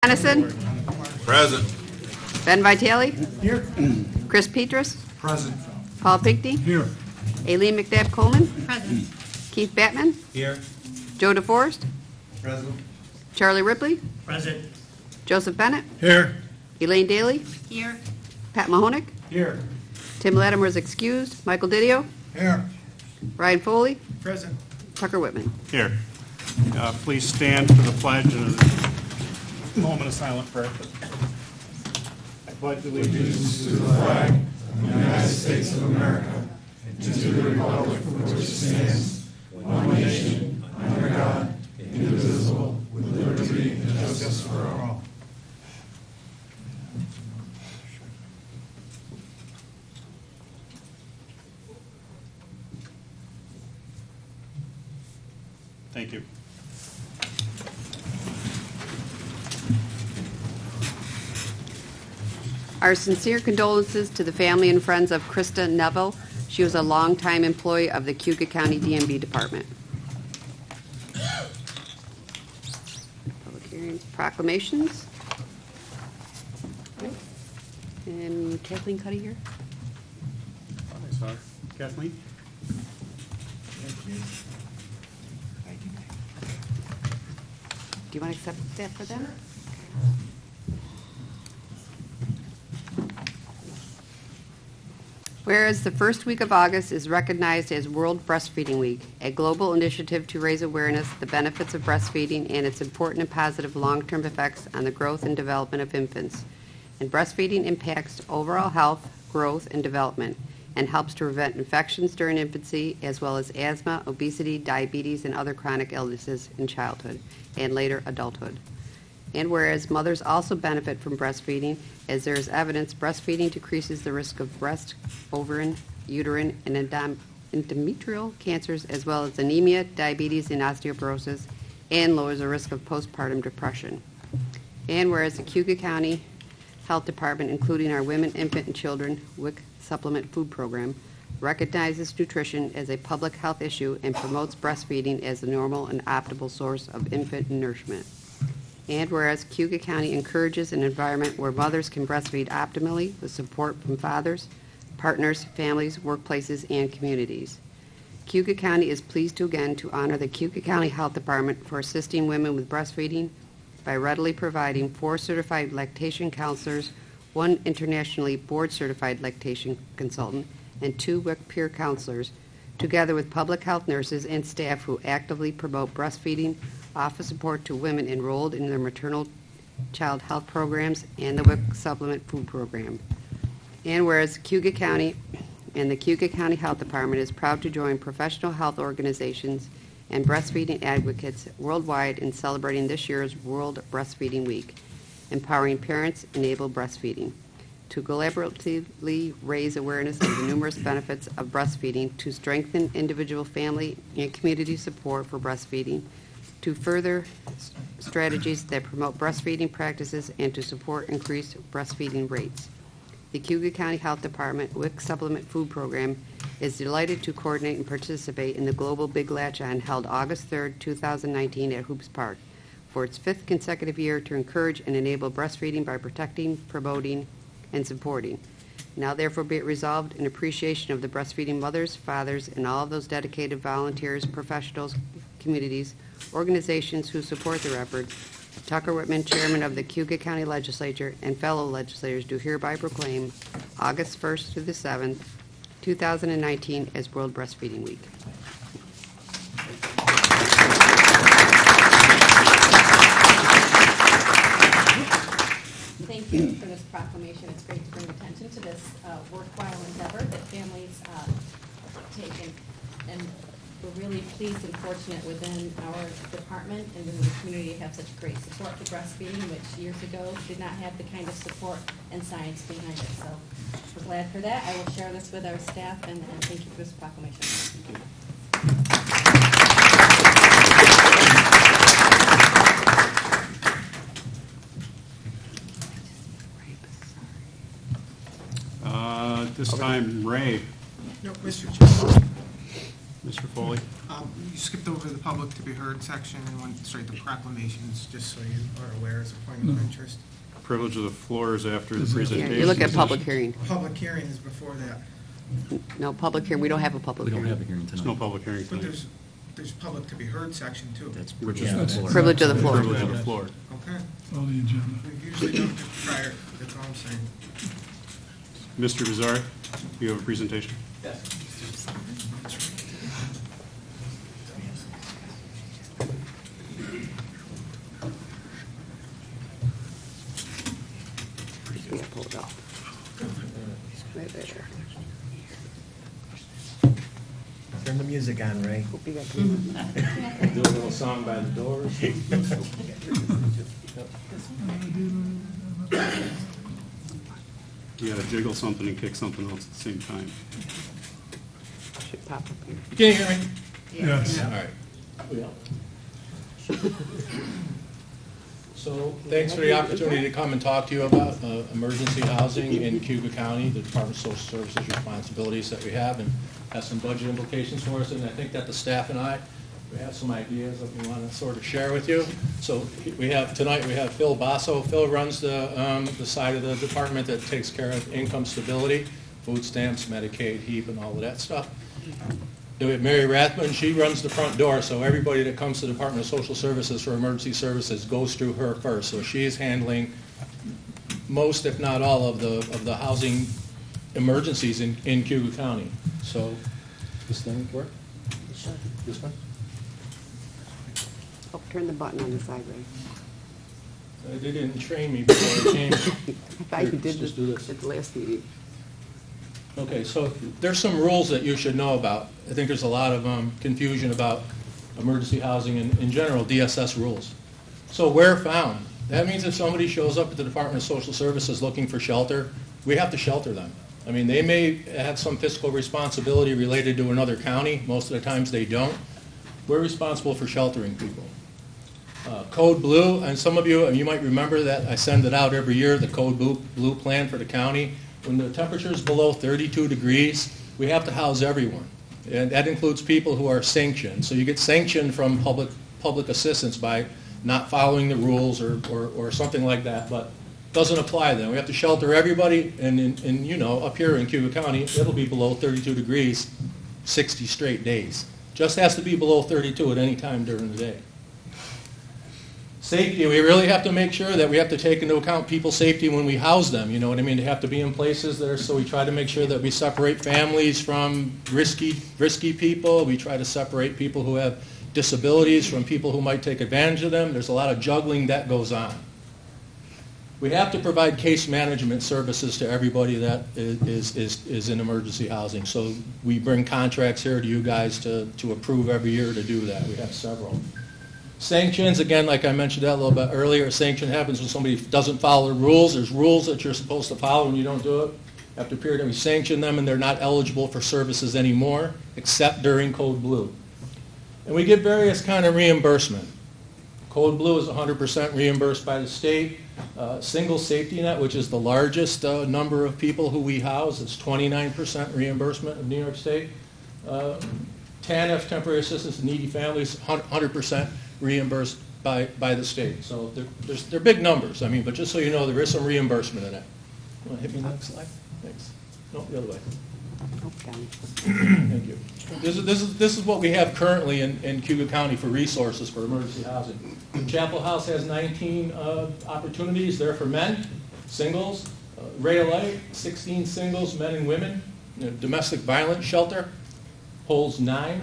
Dennison, Present. Ben Vitale, Here. Chris Petras, Present. Paul Pinkney, Here. Aileen McDabb Coleman, Present. Keith Batman, Here. Joe DeForest, Present. Charlie Ripley, Present. Joseph Bennett, Here. Elaine Daly, Here. Pat Mahonick, Here. Tim Latimer is excused, Michael Didio, Here. Ryan Foley, Present. Tucker Whitman. Here. Please stand for the pledge and a moment of silent prayer. I pledge allegiance to the flag of the United States of America and to the republic for which it stands, one nation, under God, indivisible, with liberty and justice for all. Thank you. Our sincere condolences to the family and friends of Krista Neville. She was a longtime employee of the Cayuga County DMV Department. Public hearings, proclamations. And Kathleen Cuddy here. I saw her. Kathleen? Do you want to accept that for them? Whereas the first week of August is recognized as World Breastfeeding Week, a global initiative to raise awareness of the benefits of breastfeeding and its important and positive long-term effects on the growth and development of infants. And breastfeeding impacts overall health, growth, and development, and helps to prevent infections during infancy, as well as asthma, obesity, diabetes, and other chronic illnesses in childhood and later adulthood. And whereas mothers also benefit from breastfeeding, as there is evidence breastfeeding decreases the risk of breast, ovarian, uterine, and endometrial cancers, as well as anemia, diabetes, and osteoporosis, and lowers the risk of postpartum depression. And whereas the Cayuga County Health Department, including our Women, Infant, and Children WIC Supplement Food Program, recognizes nutrition as a public health issue and promotes breastfeeding as the normal and optimal source of infant nourishment. And whereas Cayuga County encourages an environment where mothers can breastfeed optimally with support from fathers, partners, families, workplaces, and communities. Cayuga County is pleased to honor the Cayuga County Health Department for assisting women with breastfeeding by readily providing 4 certified lactation counselors, 1 internationally board-certified lactation consultant, and 2 WIC peer counselors, together with public health nurses and staff who actively promote breastfeeding, offer support to women enrolled in their maternal child health programs and the WIC supplement food program. And whereas Cayuga County and the Cayuga County Health Department is proud to join professional health organizations and breastfeeding advocates worldwide in celebrating this year's World Breastfeeding Week, empowering parents enable breastfeeding, to collaboratively raise awareness of the numerous benefits of breastfeeding, to strengthen individual, family, and community support for breastfeeding, to further strategies that promote breastfeeding practices, and to support increased breastfeeding rates. The Cayuga County Health Department WIC Supplement Food Program is delighted to coordinate and participate in the Global Big Latch-On held August 3, 2019 at Hoops Park for its 5th consecutive year to encourage and enable breastfeeding by protecting, promoting, and supporting. Now therefore be it resolved in appreciation of the breastfeeding mothers, fathers, and all of those dedicated volunteers, professionals, communities, organizations who support their efforts, Tucker Whitman, Chairman of the Cayuga County Legislature, and fellow legislators do hereby proclaim August 1st through the 7th, 2019 as World Breastfeeding Week. Thank you for this proclamation. It's great to bring attention to this worthwhile endeavor that families take. And we're really pleased and fortunate within our department and within the community to have such great support for breastfeeding, which years ago did not have the kind of support and science behind it. So we're glad for that. I will share this with our staff, and thank you for this proclamation. Thank This time, Ray. No, Mr. Chairman. Mr. Foley? You skipped over the public to be heard section and went straight to proclamations, just so you are aware as a point of interest. Privilege of the floor is after the Yeah, presentation. you look at public hearing. Public hearing is before that, No, public hearing, we don't have a public We don't have a hearing. hearing There's no tonight. public hearing but tonight. there's public to be heard section too. That's Which yeah, is floor. Privilege of the floor. Privilege of the floor. Okay, All the agenda. we've usually done it prior, that's all I'm saying. Mr. Bizarre, you have a presentation? Yeah, pull it up. Right there. Turn the music on, Ray. Hope you got camera. Do a little song by the Doors. You gotta jiggle something and kick something else at the same time. Should pop up here. Can you hear me? Yes. All right. So, thanks for the opportunity to come and talk to you about emergency housing in Cayuga County, the Department of Social Services responsibilities that we have, and has some budget implications for us, and I think that the staff and I, we have some ideas that we want to sort of share with you. So tonight we have Phil Basso. Phil runs the side of the department that takes care of income stability, food stamps, Medicaid, HEAP, and all of that stuff. We have Mary Rathman. She runs the front door, so everybody that comes to the Department of Social Services for emergency services goes through her first. So she is handling most, if not all, of the housing emergencies in Cayuga County. So, this thing work? This one? Oh, turn the button on the side, Ray. They didn't train me before I came. I thought you did Just do this this. at the last meeting. Okay, so there's some rules that you should know about. I think there's a lot of confusion about emergency housing in general, DSS rules. So where found? That means if somebody shows up at the Department of Social Services looking for shelter, we have to shelter them. I mean, they may have some fiscal responsibility related to another county. Most of the times they don't. We're responsible for sheltering people. Code Blue, and some of you might remember that I send it out every year, the Code Blue plan for the county. When the temperature is below 32 degrees, we have to house everyone. And that includes people who are sanctioned. So you get sanctioned from public assistance by not following the rules or something like that, but doesn't apply then. We have to shelter everybody, and up here in Cayuga County, it'll be below 32 degrees 60 straight days. Just has to be below 32 at any time during the day. Safety, we really have to make sure that we have to take into account people's safety when we house them, you know what I mean? They have to be in places there, so we try to make sure that we separate families from risky people. We try to separate people who have disabilities from people who might take advantage of them. There's a lot of juggling that goes on. We have to provide case management services to everybody that is in emergency housing. So we bring contracts here to you guys to approve every year to do that. We have several. Sanctions, again, like I mentioned that a little bit earlier, a sanction happens when somebody doesn't follow the rules. There's rules that you're supposed to follow when you don't do it. After a period, we sanction them and they're not eligible for services anymore, except during Code Blue. And we get various kind of reimbursement. Code Blue is 100% reimbursed by the state. Single safety net, which is the largest number of people who we house, is 29% reimbursement of New York State. TANF, temporary assistance to needy families, 100% reimbursed by the state. So they're big numbers. I mean, but just so you know, there is some reimbursement in it. You want to hit me next slide? Thanks. No, the other way. Okay. Thank you. This is what we have currently in Cayuga County for resources for emergency housing. Chapel House has 19 opportunities there for men, singles. Ray Light, 16 singles, men and women. Domestic violence shelter holds 9.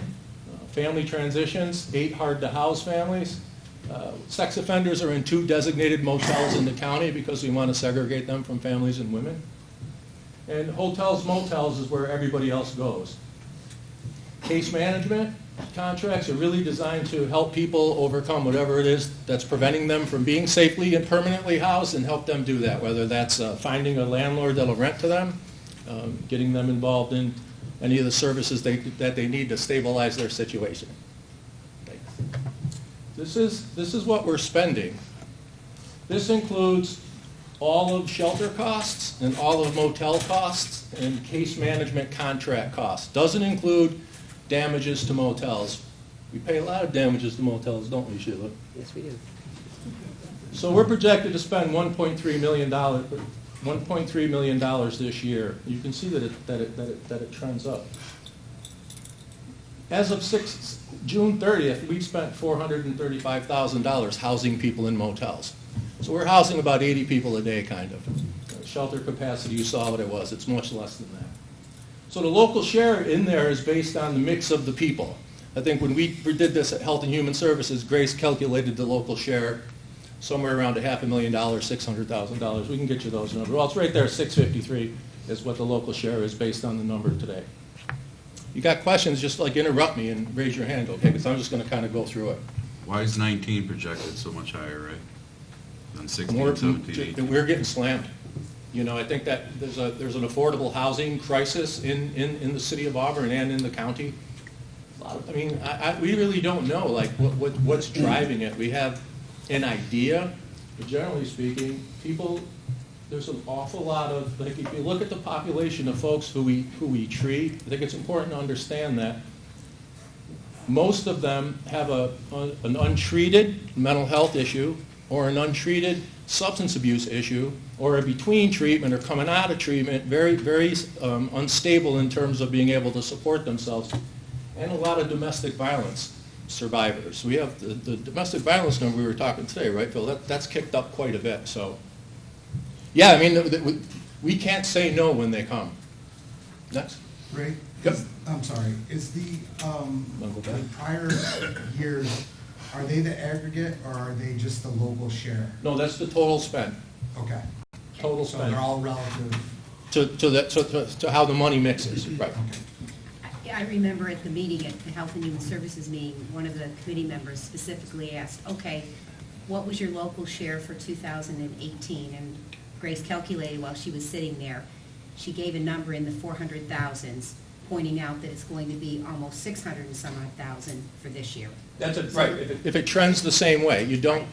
Family transitions, 8 hard-to-house families. Sex offenders are in 2 designated motels in the county because we want to segregate them from families and women. And hotels, motels is where everybody else goes. Case management contracts are really designed to help people overcome whatever it is that's preventing them from being safely and permanently housed, and help them do that, whether that's finding a landlord that'll rent to them, getting them involved in any of the services that they need to stabilize their situation. This is what we're spending. This includes all of shelter costs and all of motel costs and case management contract costs. Doesn't include damages to motels. We pay a lot of damages to motels, don't we, Sheila? Yes, we do. So we're projected to spend $1.3 million, $1.3 million this year. You can see that it trends up. As of June 30th, we've spent $435,000 housing people in motels. So we're housing about 80 people a day, kind of. Shelter capacity, you saw what it was. It's much less than that. So the local share in there is based on the mix of the people. I think when we did this at Health and Human Services, Grace calculated the local share somewhere around $500,000, $600,000. We can get you those numbers. Well, it's right there, 653 is what the local share is based on the number today. You got questions, just like interrupt me and raise your hand, okay? Because I'm just going to kind of go through it. Why is 19 projected so much higher, right? Than 16, More, 17, 18? we're getting slammed. You know, I think that there's an affordable housing crisis in the city of Auburn and in the county. We really don't know, like, what's driving it. We have an idea, but generally speaking, there's an awful lot of, like, if you look at the population of folks who we treat, I think it's important to understand that most of them have an untreated mental health issue or an untreated substance abuse issue or a between treatment or coming out of treatment, very, very unstable in terms of being able to support themselves, and a lot of domestic violence survivors. We have the domestic violence number we were talking today, right, Phil? That's kicked up quite a bit. So, yeah, I mean, we can't say no when they come. Next. Ray? Yep. I'm sorry, is the prior years, are they the aggregate or are they just the local share? No, that's the total spend. Okay. Total So spend. they're all relative? To how the money mixes, right. Okay. I remember at the meeting, at the Health and Human Services meeting, one of the committee members specifically asked, okay, what was your local share for 2018? And Grace calculated while she was sitting there. She gave a number in the 400,000s, pointing out that it's going to be almost 600 and some odd thousand for this year. That's it, right. If it trends the same way, you don't,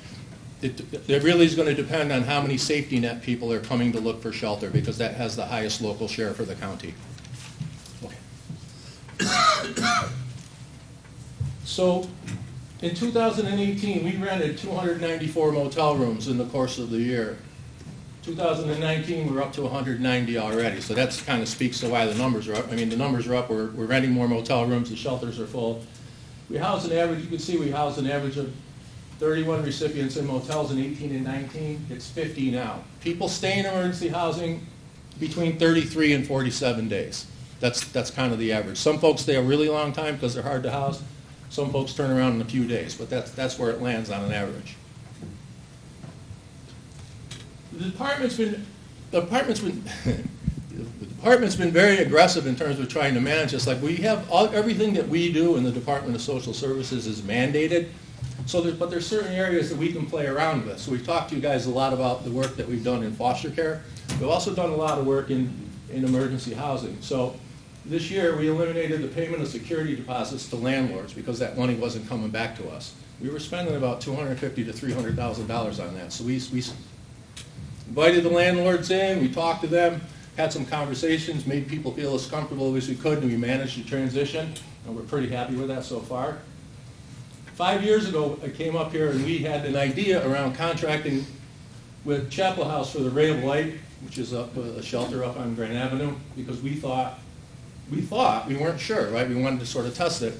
it really is going to depend on how many safety net people are coming to look for shelter, because that has the highest local share for the county. So, in 2018, we rented 294 motel rooms in the course of the year. 2019, we're up to 190 already, so that kind of speaks to why the numbers are up. I mean, the numbers are up, we're renting more motel rooms, the shelters are full. We house an average, you can see we house an average of 31 recipients in motels in 18 and 19. It's 50 now. People stay in emergency housing between 33 and 47 days. That's kind of the average. Some folks stay a really long time because they're hard to house. Some folks turn around in a few days, but that's where it lands on an average. The department's been very aggressive in terms of trying to manage this. Like, we have everything that we do in the Department of Social Services is mandated. So, but there's certain areas that we can play around with. So we've talked to you guys a lot about the work that we've done in foster care. We've also done a lot of work in emergency housing. So this year we eliminated the payment of security deposits to landlords because that money wasn't coming back to us. We were spending about $250,000 to $300,000 on that. So we invited the landlords in, we talked to them, had some conversations, made people feel as comfortable as we could, and we managed to transition, and we're pretty happy with that so far. 5 years ago, I came up here and we had an idea around contracting with Chapel House for the Ray of Light, which is a shelter up on Grand Avenue, because we weren't sure, right? We wanted to sort of test it,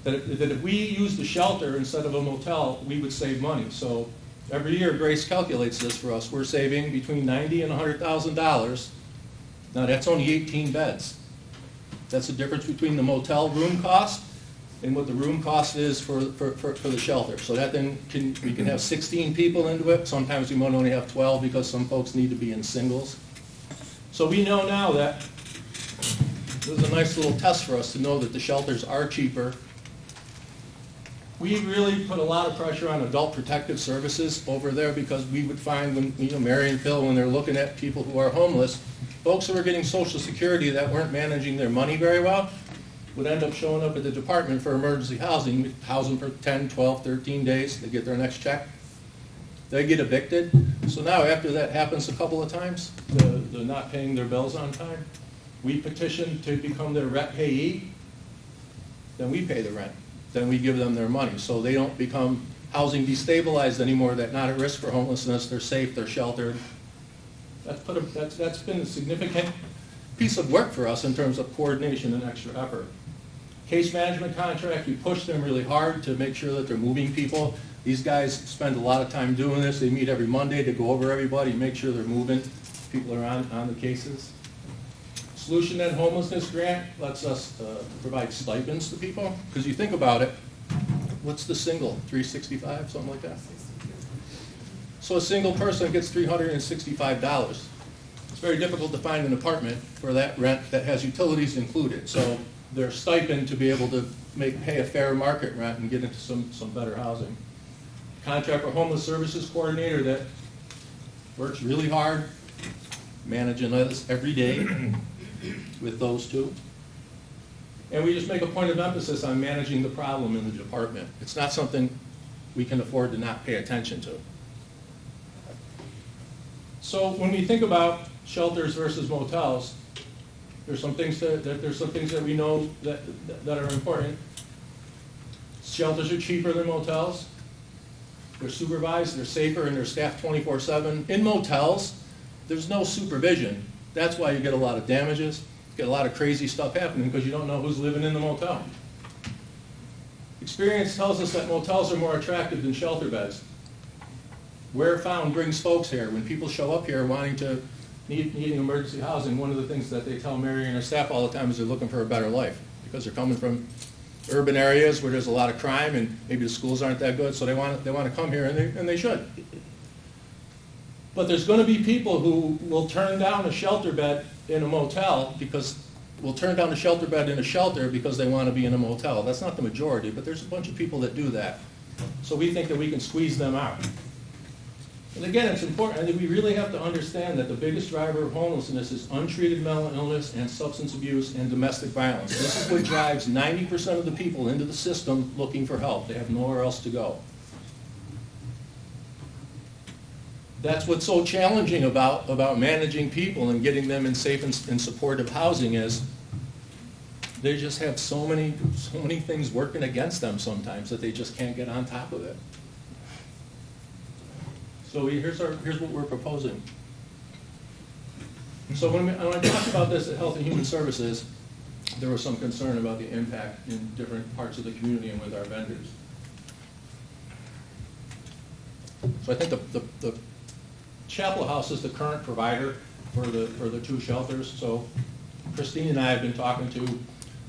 that if we used the shelter instead of a motel, we would save money. So every year, Grace calculates this for us. We're saving between $90,000 and $100,000. Now, that's only 18 beds. That's the difference between the motel room cost and what the room cost is for the shelter. So that then we can have 16 people into it. Sometimes we might only have 12 because some folks need to be in singles. So we know now that this is a nice little test for us to know that the shelters are cheaper. We really put a lot of pressure on adult protective services over there, because we would find when, Mary and Phil, when they're looking at people who are homeless, folks who are getting Social Security that weren't managing their money very well would end up showing up at the Department for Emergency Housing. We house them for 10, 12, 13 days. They get their next check. They get evicted. So now after that happens a couple of times, they're not paying their bills on time, we petition to become their rep payee. then we pay the rent. Then we give them their money. So they don't become housing destabilized anymore, they're not at risk for homelessness, they're safe, they're sheltered. That's been a significant piece of work for us in terms of coordination and extra effort. Case management contract, we push them really hard to make sure that they're moving people. These guys spend a lot of time doing this. They meet every Monday to go over everybody, make sure they're moving. People are on the cases. Solution End Homelessness Grant lets us provide stipends to people. Because you think about it, what's the single? $365, something like that? So a single person gets $365. It's very difficult to find an apartment for that rent that has utilities included. So their stipend to be able to pay a fair market rent and get into some better housing. Contract for homeless services coordinator that works really hard, managing us every day with those two. And we just make a point of emphasis on managing the problem in the department. It's not something we can afford to not pay attention to. So when we think about shelters versus motels, there's some things that we know that are important. Shelters are cheaper than motels. They're supervised, they're safer, and they're staffed 24/7. In motels, there's no supervision. That's why you get a lot of damages, get a lot of crazy stuff happening because you don't know who's living in the motel. Experience tells us that motels are more attractive than shelter beds. Where found brings folks here. When people show up here wanting to needing emergency housing, one of the things that they tell Mary and her staff all the time is they're looking for a better life because they're coming from urban areas where there's a lot of crime and maybe the schools aren't that good, so they want to come here, and they should. But there's going to be people who will turn down a shelter bed in a motel because will turn down a shelter bed in a shelter because they want to be in a motel. That's not the majority, but there's a bunch of people that do that. So we think that we can squeeze them out. And again, it's important. I think we really have to understand that the biggest driver of homelessness is untreated mental illness and substance abuse and domestic violence. This is what drives 90% of the people into the system looking for help. They have nowhere else to go. That's what's so challenging about managing people and getting them in safe and supportive housing is they just have so many things working against them sometimes that they just can't get on top of it. So here's what we're proposing. So when I talked about this at Health and Human Services, there was some concern about the impact in different parts of the community and with our vendors. So I think the Chapel House is the current provider for the two shelters. So Christine and I have been talking to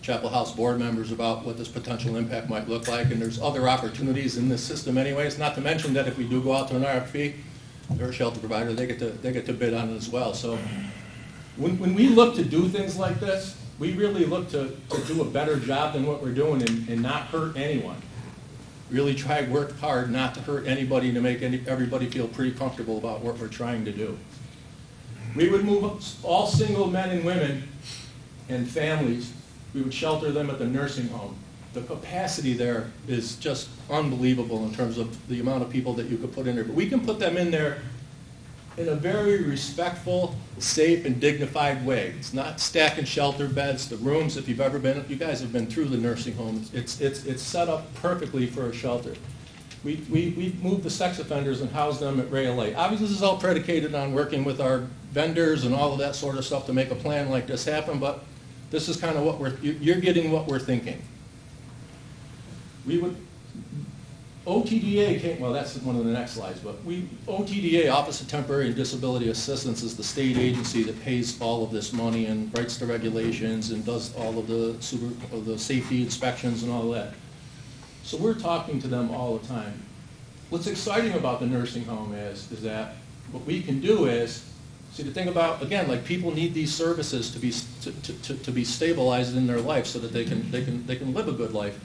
Chapel House board members about what this potential impact might look like, and there's other opportunities in this system anyways, not to mention that if we do go out to an RFP, they're a shelter provider, they get to bid on it as well. So when we look to do things like this, we really look to do a better job than what we're doing and not hurt anyone. Really try to work hard not to hurt anybody and to make everybody feel pretty comfortable about what we're trying to do. We would move all single men and women and families. We would shelter them at the nursing home. The capacity there is just unbelievable in terms of the amount of people that you could put in there. But we can put them in there in a very respectful, safe, and dignified way. It's not stacking shelter beds. The rooms, if you've ever been, you guys have been through the nursing home, it's set up perfectly for a shelter. We moved the sex offenders and housed them at Ray LA. Obviously, this is all predicated on working with our vendors and all of that sort of stuff to make a plan like this happen, but this is kind of what you're getting what we're thinking. We would, OTDA came, well, that's one of the next slides, but OTDA, Office of Temporary and Disability Assistance, is the state agency that pays all of this money and writes the regulations and does all of the safety inspections and all of that. So we're talking to them all the time. What's exciting about the nursing home is that what we can do is, see, the thing about, again, like people need these services to be stabilized in their life so that they can live a good life.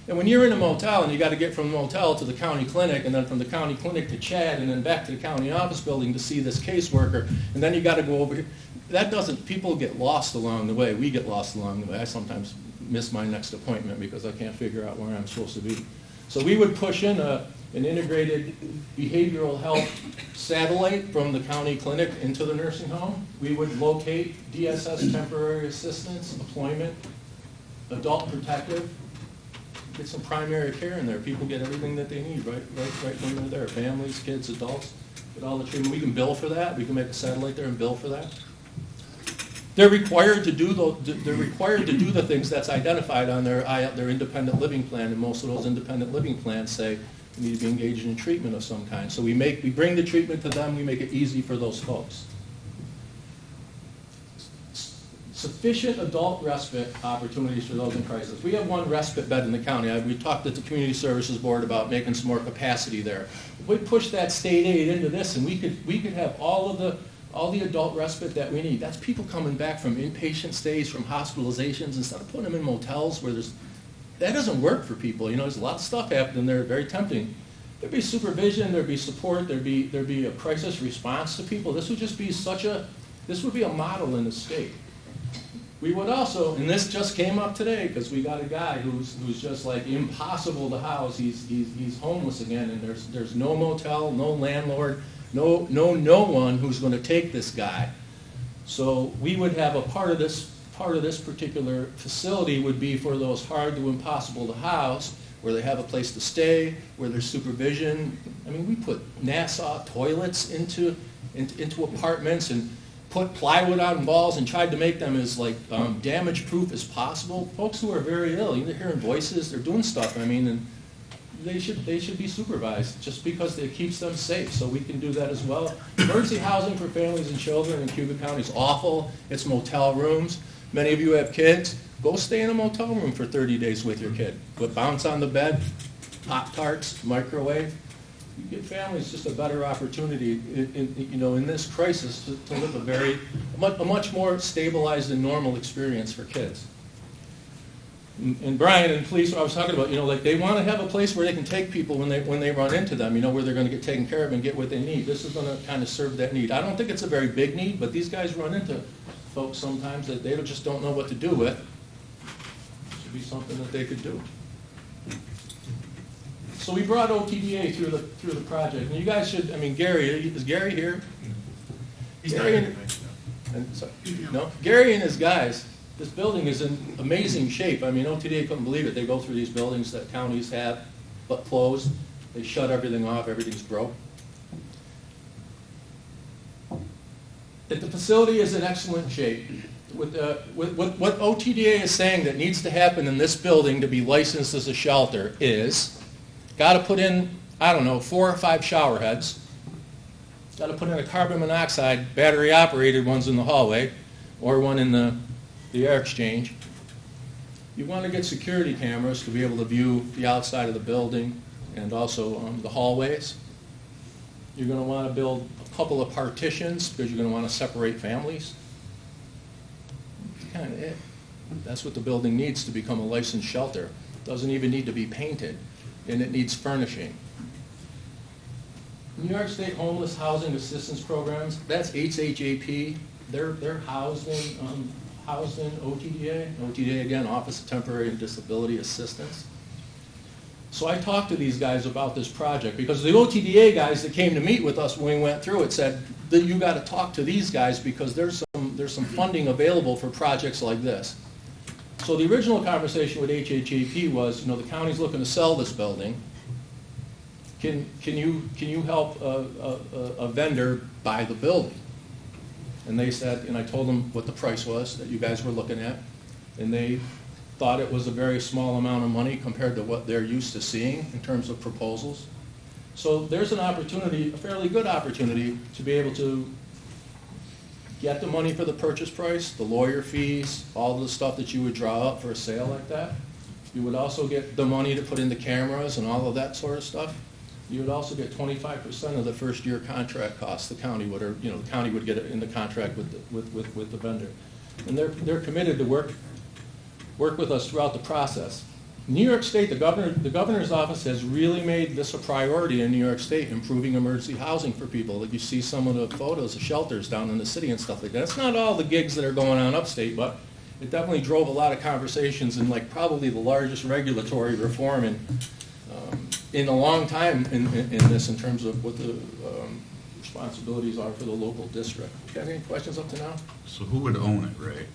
And when you're in a motel and you got to get from the motel to the county clinic and then from the county clinic to Chad and then back to the county office building to see this caseworker, and then you got to go over here, people get lost along the way. We get lost along the way. I sometimes miss my next appointment because I can't figure out where I'm supposed to be. So we would push in an integrated behavioral health satellite from the county clinic into the nursing home. We would locate DSS temporary assistance, employment, adult protective, get some primary care in there. People get everything that they need right when they're there. Families, kids, adults, get all the treatment. We can bill for that. We can make a satellite there and bill for that. They're required to do the things that's identified on their independent living plan, and most of those independent living plans say you need to be engaged in treatment of some kind. So we bring the treatment to them. We make it easy for those folks. Sufficient adult respite opportunities for those in crisis. We have one respite bed in the county. We talked at the Community Services Board about making some more capacity there. If we push that state aid into this, and we could have all the adult respite that we need. That's people coming back from inpatient stays, from hospitalizations, instead of putting them in motels where that doesn't work for people. There's a lot of stuff happening there, very tempting. There'd be supervision, there'd be support, there'd be a crisis response to people. This would just be this would be a model in the state. We would also, and this just came up today because we got a guy who's just like impossible to house. He's homeless again, and there's no motel, no landlord, no one who's going to take this guy. So we would have a part of this particular facility would be for those hard to impossible to house, where they have a place to stay, where there's supervision. I mean, we put Nassau toilets into apartments and put plywood on walls and tried to make them as damage-proof as possible. Folks who are very ill, they're hearing voices, they're doing stuff. I mean, and they should be supervised just because it keeps them safe. So we can do that as well. Emergency housing for families and children in Cayuga County is awful. It's motel rooms. Many of you have kids. Go stay in a motel room for 30 days with your kid. Put bounce on the bed, Pop-Tarts, microwave. You give families just a better opportunity in this crisis to live a much more stabilized and normal experience for kids. And Brian and police, I was talking about, they want to have a place where they can take people when they run into them, where they're going to get taken care of and get what they need. This is going to kind of serve that need. I don't think it's a very big need, but these guys run into folks sometimes that they just don't know what to do with. It should be something that they could do. So we brought OTDA through the project, and you guys should. Gary, is Gary here? He's Gary Gary and his guys. This building is in amazing shape. OTDA couldn't believe it. They go through these buildings that counties have, but closed. They shut everything off. Everything's broke. That the facility is in excellent shape. With what OTDA is saying that needs to happen in this building to be licensed as a shelter is. Got to put in, 4 or 5 shower heads. Got to put in a carbon monoxide battery-operated ones in the hallway, or one in the air exchange. You want to get security cameras to be able to view the outside of the building and also the hallways. You're going to want to build a couple of partitions because you're going to want to separate families. That's kind of it. That's what the building needs to become a licensed shelter. It doesn't even need to be painted. And it needs furnishing. New York State Homeless Housing Assistance Programs, that's HHAP. They're housed in OTDA. OTDA, again, Office of Temporary and Disability Assistance. So I talked to these guys about this project because the OTDA guys that came to meet with us when we went through it said that you got to talk to these guys because there's some funding available for projects like this. So the original conversation with HHAP was, the county's looking to sell this building. Can you help a vendor buy the building? And they said, and I told them what the price was that you guys were looking at, and they thought it was a very small amount of money compared to what they're used to seeing in terms of proposals. So there's an opportunity, a fairly good opportunity, to be able to get the money for the purchase price, the lawyer fees, all the stuff that you would draw up for a sale like that. You would also get the money to put in the cameras and all of that sort of stuff. You would also get 25% of the first year contract costs the county would, or the county would get it in the contract with the vendor. And they're committed to work with us throughout the process. New York State, the governor's office has really made this a priority in New York State, improving emergency housing for people. Like you see some of the photos of shelters down in the city and stuff like that. It's not all the gigs that are going on upstate, but it definitely drove a lot of conversations and probably the largest regulatory reform in a long time in this in terms of what the responsibilities are for the local district. You got any questions up to now? So who would own it, right?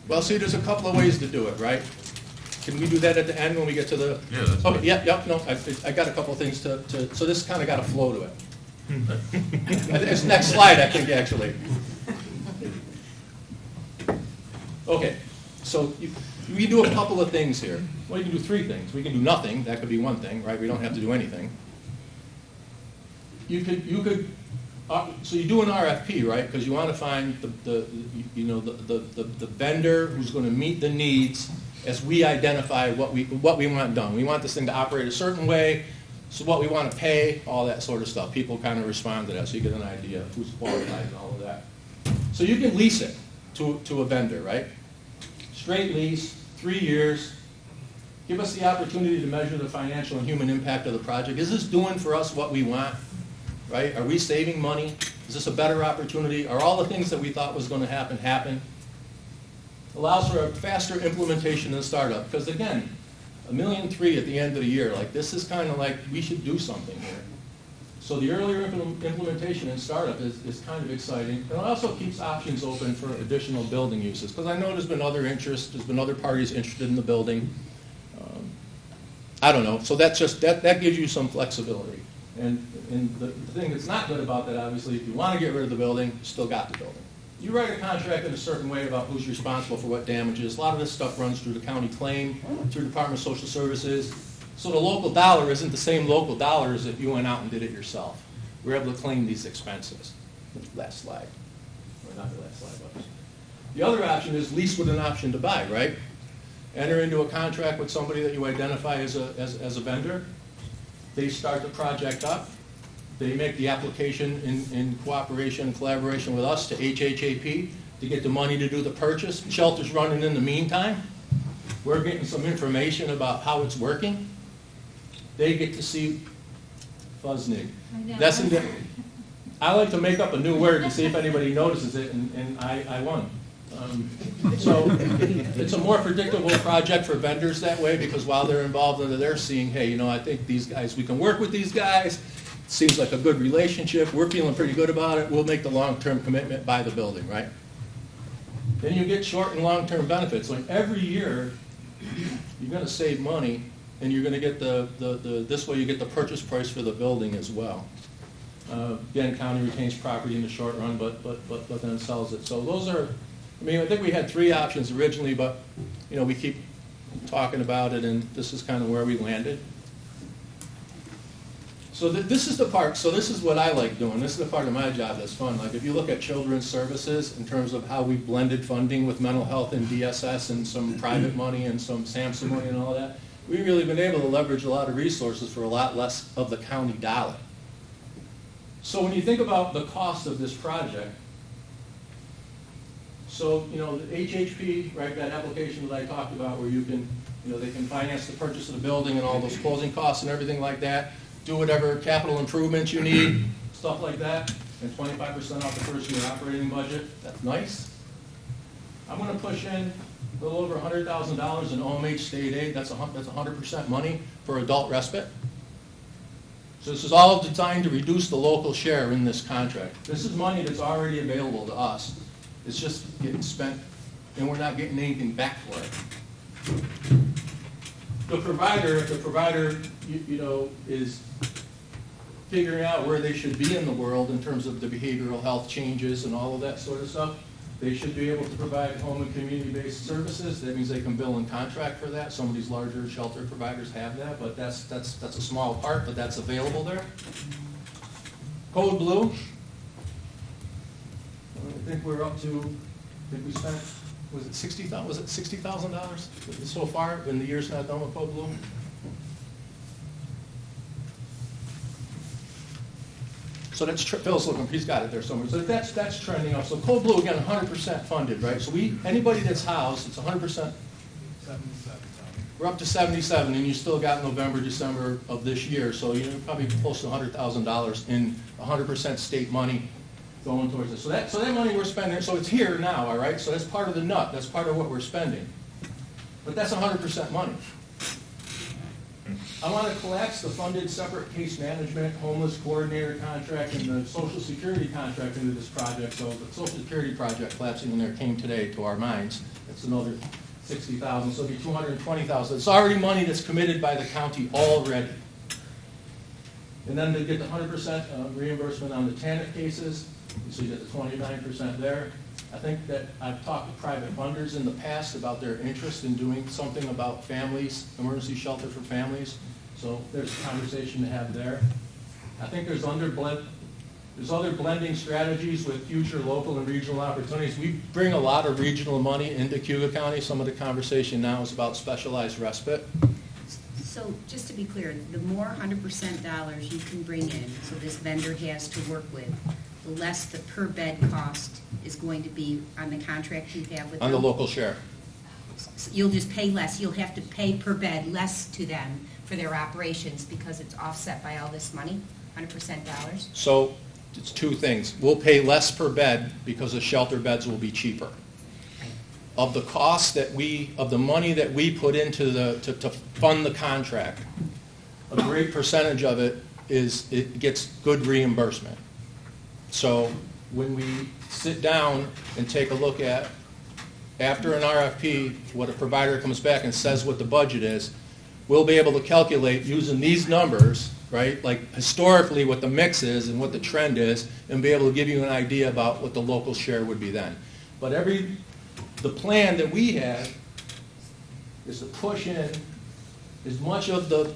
Well, see, there's a couple of ways to do it, right? Can we do that at the end when we get to the? Yeah, that's Okay, fine. yeah, no, I got a couple things so this kind of got a flow to it. It's next slide, I think, actually. Okay, so we do a couple of things here. Well, you can do three things. We can do nothing, that could be one thing, right? We don't have to do anything. You could, so you do an RFP, right? Because you want to find the vendor who's going to meet the needs as we identify what we want done. We want this thing to operate a certain way, so what we want to pay, all that sort of stuff. People kind of respond to that, so you get an idea of who's qualified and all of that. So you can lease it to a vendor, right? Straight lease, 3 years. Give us the opportunity to measure the financial and human impact of the project. Is this doing for us what we want, right? Are we saving money? Is this a better opportunity? Are all the things that we thought was going to happen? Allows for a faster implementation and startup, because again, $1.3 million at the end of the year, like this is kind of like, we should do something here. So the earlier implementation and startup is kind of exciting. And it also keeps options open for additional building uses, because I know there's been other interest, there's been other parties interested in the building. I don't know, so that's just, that gives you some flexibility. And the thing that's not good about that, obviously, if you want to get rid of the building, you still got the building. You write a contract in a certain way about who's responsible for what damages. A lot of this stuff runs through the county claim, through the Department of Social Services. So the local dollar isn't the same local dollar as if you went out and did it yourself. We're able to claim these expenses. Last slide. Or not the last slide, but. The other option is lease with an option to buy, right? Enter into a contract with somebody that you identify as a vendor. They start the project up. They make the application in cooperation and collaboration with us to HHAP to get the money to do the purchase. Shelter's running in the meantime. We're getting some information about how it's working. They get to see Fuzznig. I like to make up a new word to see if anybody notices it, and I won. So it's a more predictable project for vendors that way, because while they're involved, they're seeing, hey, I think these guys, we can work with these guys. Seems like a good relationship. We're feeling pretty good about it. We'll make the long-term commitment, buy the building, right? Then you get short and long-term benefits. Like every year, you're going to save money, and you're going to get this way you get the purchase price for the building as well. Again, county retains property in the short run, but then sells it. So those are, I think we had 3 options originally, but we keep talking about it, and this is kind of where we landed. So this is the part, so this is what I like doing. This is the part of my job that's fun. Like if you look at children's services in terms of how we blended funding with mental health and DSS and some private money and some SAMHSA money and all that, we've really been able to leverage a lot of resources for a lot less of the county dollar. So when you think about the cost of this project, so, the HHP, right, that application that I talked about where you can, they can finance the purchase of the building and all those closing costs and everything like that, do whatever capital improvements you need, stuff like that, and 25% off the first year operating budget. That's nice. I'm going to push in a little over $100,000 in OMH state aid. That's 100% money for adult respite. So this is all designed to reduce the local share in this contract. This is money that's already available to us. It's just getting spent, and we're not getting anything back for it. If the provider, is figuring out where they should be in the world in terms of the behavioral health changes and all of that sort of stuff, they should be able to provide home and community-based services. That means they can bill and contract for that. Some of these larger shelter providers have that, but that's a small part, but that's available there. Code Blue. I think we're up to, I think we spent, was it $60,000 so far when the year's not done with Code Blue? So that's, Phil's looking, he's got it there somewhere. So that's trending up. So Code Blue, again, 100% funded, right? So anybody that's housed, it's 100%. 77. We're up to 77, and you still got November, December of this year. So you're probably close to $100,000 in 100% state money going towards this. So that money we're spending, so it's here now, all right? So that's part of the nut. That's part of what we're spending. But that's 100% money. I want to collapse the funded separate case management, homeless coordinator contract, and the Social Security contract into this project. So the Social Security project collapsing in there came today to our minds. That's another 60,000, so it'll be 220,000. It's already money that's committed by the county already. And then to get the 100% reimbursement on the TANF cases, so you get the 29% there. I think that I've talked to private funders in the past about their interest in doing something about families, emergency shelter for families. So there's a conversation to have there. I think there's other blending strategies with future local and regional opportunities. We bring a lot of regional money into Cayuga County. Some of the conversation now is about specialized respite. So just to be clear, the more 100% dollars you can bring in, so this vendor has to work with, the less the per bed cost is going to be on the contract you have with them? On the local share. So you'll just pay less, you'll have to pay per bed less to them for their operations because it's offset by all this money, 100% dollars? So it's two things. We'll pay less per bed because the shelter beds will be cheaper. Of the cost that of the money that we put into to fund the contract, a great percentage of it gets good reimbursement. So when we sit down and take a look at, after an RFP, what a provider comes back and says what the budget is, we'll be able to calculate using these numbers, right, like historically what the mix is and what the trend is, and be able to give you an idea about what the local share would be then. But the plan that we have is to push in as much of the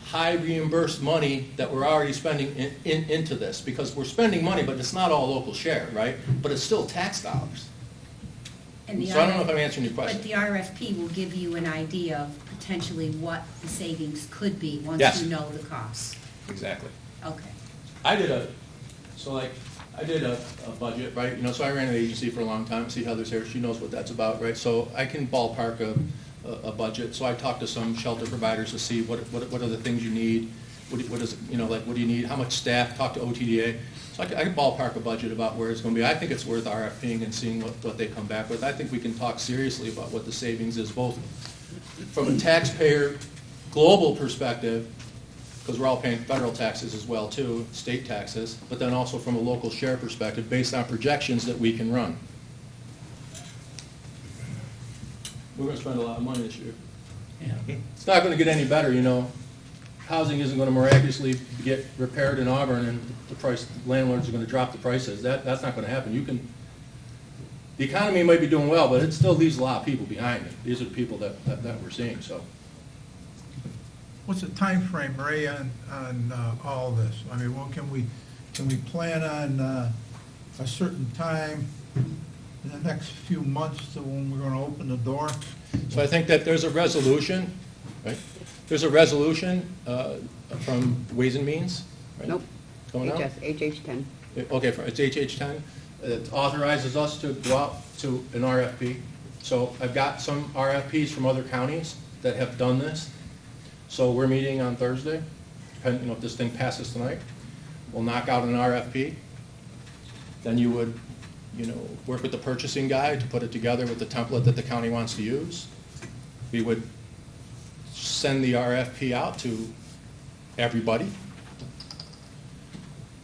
high reimbursed money that we're already spending into this, because we're spending money, but it's not all local share, right? But it's still tax dollars. And So I don't know if I'm answering your question. But the RFP will give you an idea of potentially what the savings could be once Yes. you know the costs. Exactly. Okay. I did a budget, right? You know, so I ran an agency for a long time. See Heather's here; she knows what that's about, right? So I can ballpark a budget. So I talked to some shelter providers to see what are the things you need. What is, you know, like what do you need? How much staff? Talk to OTDA. So I can ballpark a budget about where it's going to be. I think it's worth RFPing and seeing what they come back with. I think we can talk seriously about what the savings is, both from a taxpayer global perspective, because we're all paying federal taxes as well too, state taxes, but then also from a local share perspective based on projections that we can run. We're going to spend a lot of money this year. Yeah. It's not going to get any better, you know. Housing isn't going to miraculously get repaired in Auburn and landlords are going to drop the prices. That's not going to happen. The economy might be doing well, but it still leaves a lot of people behind it. These are the people that we're seeing, so. What's the time frame, Ray, on all this? I mean, can we plan on a certain time in the next few months to when we're going to open the door? So I think that there's a resolution, right? There's a resolution from Ways and Means, right? Nope. Coming out? HH10. Okay, it's HH10. It authorizes us to go out to an RFP. So I've got some RFPs from other counties that have done this. So we're meeting on Thursday, depending, if this thing passes tonight. We'll knock out an RFP. Then you would, work with the purchasing guy to put it together with the template that the county wants to use. We would send the RFP out to everybody.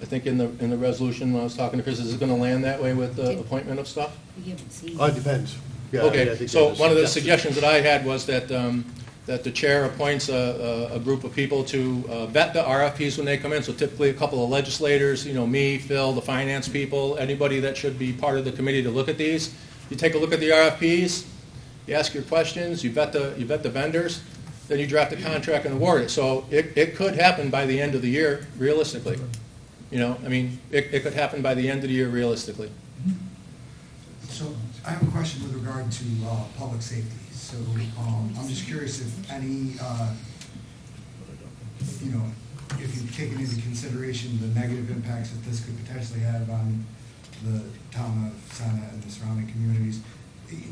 I think in the resolution, when I was talking to Chris, is it going to land that way with the appointment of stuff? We haven't seen. It depends. Yeah, I Okay, think so that one of the was- suggestions that I had was that the chair appoints a group of people to vet the RFPs when they come in. So typically a couple of legislators, me, Phil, the finance people, anybody that should be part of the committee to look at these. You take a look at the RFPs, you ask your questions, you vet the vendors, then you draft the contract and award it. So it could happen by the end of the year, realistically. It could happen by the end of the year, realistically. So I have a question with regard to public safety. So I'm just curious if any, if you've taken into consideration the negative impacts that this could potentially have on the town of Santa and the surrounding communities.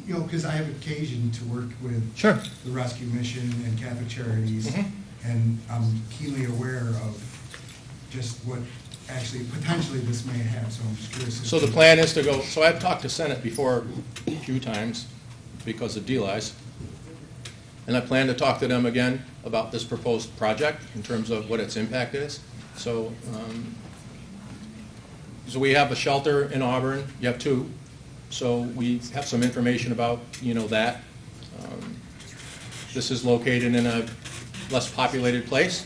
Because I have occasion to work with Sure. the Rescue Mission and Catholic Charities, Mhm. and I'm keenly aware of just what actually potentially this may have. So I'm just curious. So the plan is to go, so I've talked to Senate before a few times because of DLIs. And I plan to talk to them again about this proposed project in terms of what its impact is. So, so we have a shelter in Auburn. You have two. So we have some information about, that. This is located in a less populated place.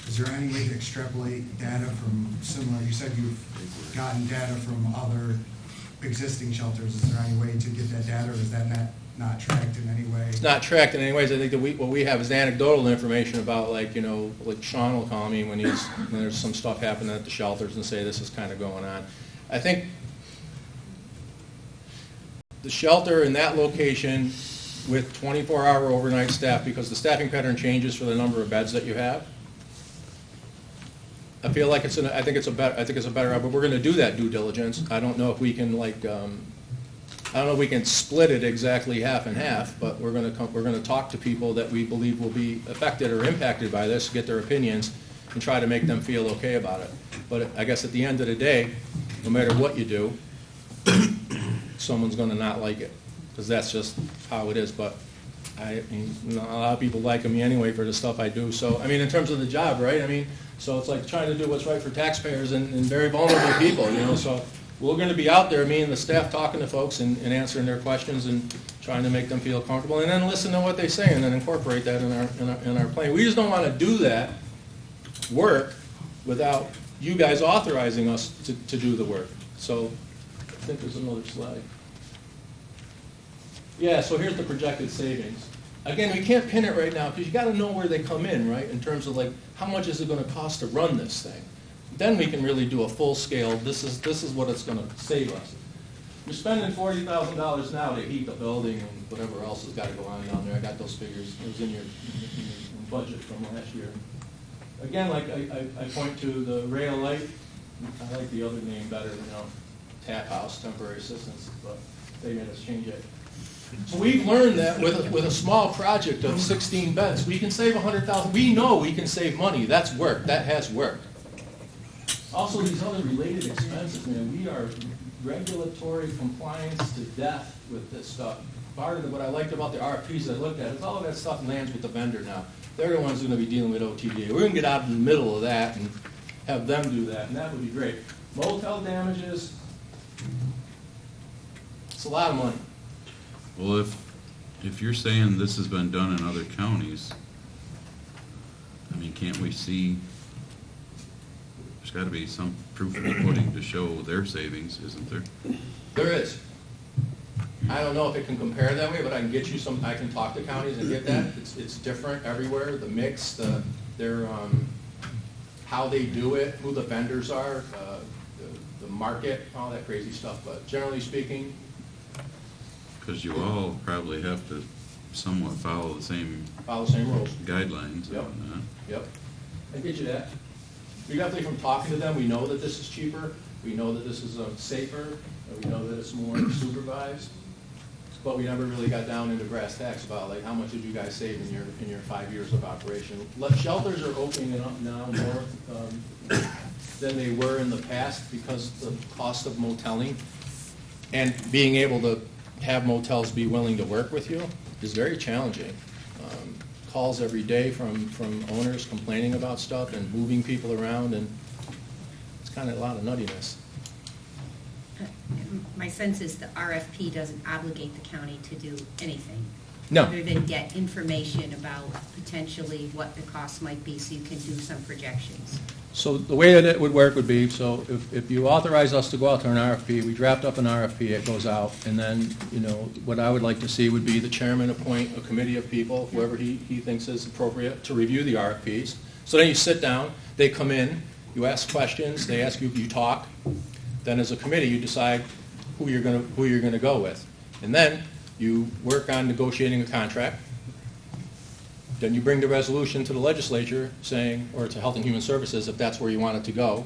Is there any way to extrapolate data from similar, you said you've gotten data from other existing shelters. Is there any way to get that data, or is that not tracked in any way? It's not tracked in any ways. I think that what we have is anecdotal information about, like, you know, like Sean will call me when there's some stuff happening at the shelters and say this is kind of going on. I think the shelter in that location with 24-hour overnight staff, because the staffing pattern changes for the number of beds that you have. I feel like I think it's a better, but we're going to do that due diligence. I don't know if we can, like, I don't know if we can split it exactly half and half, but we're going to talk to people that we believe will be affected or impacted by this, get their opinions, and try to make them feel okay about it. But I guess at the end of the day, no matter what you do, someone's going to not like it, because that's just how it is. But I mean, a lot of people like me anyway for the stuff I do. So I mean, in terms of the job, right? I mean, so it's like trying to do what's right for taxpayers and very vulnerable people, you know. So we're going to be out there, me and the staff, talking to folks and answering their questions and trying to make them feel comfortable, and then listen to what they say and then incorporate that in our plan. We just don't want to do that work without you guys authorizing us to do the work. So I think there's another slide. Yeah, so here's the projected savings. Again, we can't pin it right now because you got to know where they come in, right? In terms of, like, how much is it going to cost to run this thing? Then we can really do a full scale. This is what it's going to save us. We're spending $40,000 now to heat the building and whatever else has got to go on down there. I got those figures. It was in your budget from last year. Again, like I point to the rail light. I like the other name better, you know, tap house, temporary assistance, but they made us change it. So we've learned that with a small project of 16 beds, we can save $100,000. We know we can save money. That's work. That has worked. Also, these other related expenses, man, we are regulatory compliance to death with this stuff. Part of what I liked about the RFPs that I looked at is all of that stuff lands with the vendor now. They're the ones who are going to be dealing with OTDA. We're going to get out in the middle of that and have them do that, and that would be great. Motel damages, it's a lot of money. Well, if you're saying this has been done in other counties, I mean, can't we see, there's got to be some proof of the pudding to show their savings, isn't there? There is. I don't know if it can compare that way, but I can get you some, I can talk to counties and get that. It's different everywhere, the mix, how they do it, who the vendors are, the market, all that crazy stuff. But generally speaking, Because you all probably have to somewhat follow the same rules. guidelines. Yep. on that. Yep. I get you that. We definitely, from talking to them, we know that this is cheaper, we know that this is safer, and we know that it's more supervised, but we never really got down into brass tacks about, like, how much did you guys save in your 5 years of operation. Shelters are opening up now more than they were in the past because the cost of moteling and being able to have motels be willing to work with you is very challenging. Calls every day from owners complaining about stuff and moving people around, and it's kind of a lot of nuttiness. My sense is the RFP doesn't obligate the county to do anything. No. Other than get information about potentially what the cost might be so you can do some projections. So the way that it would work would be, so if you authorize us to go out to an RFP, we draft up an RFP, it goes out, and then, you know, what I would like to see would be the chairman appoint a committee of people, whoever he thinks is appropriate, to review the RFPs. So then you sit down, they come in, you ask questions, they ask you, you talk. Then as a committee, you decide who you're gonna go with. And then you work on negotiating a contract. Then you bring the resolution to the legislature saying, or to Health and Human Services, if that's where you want it to go,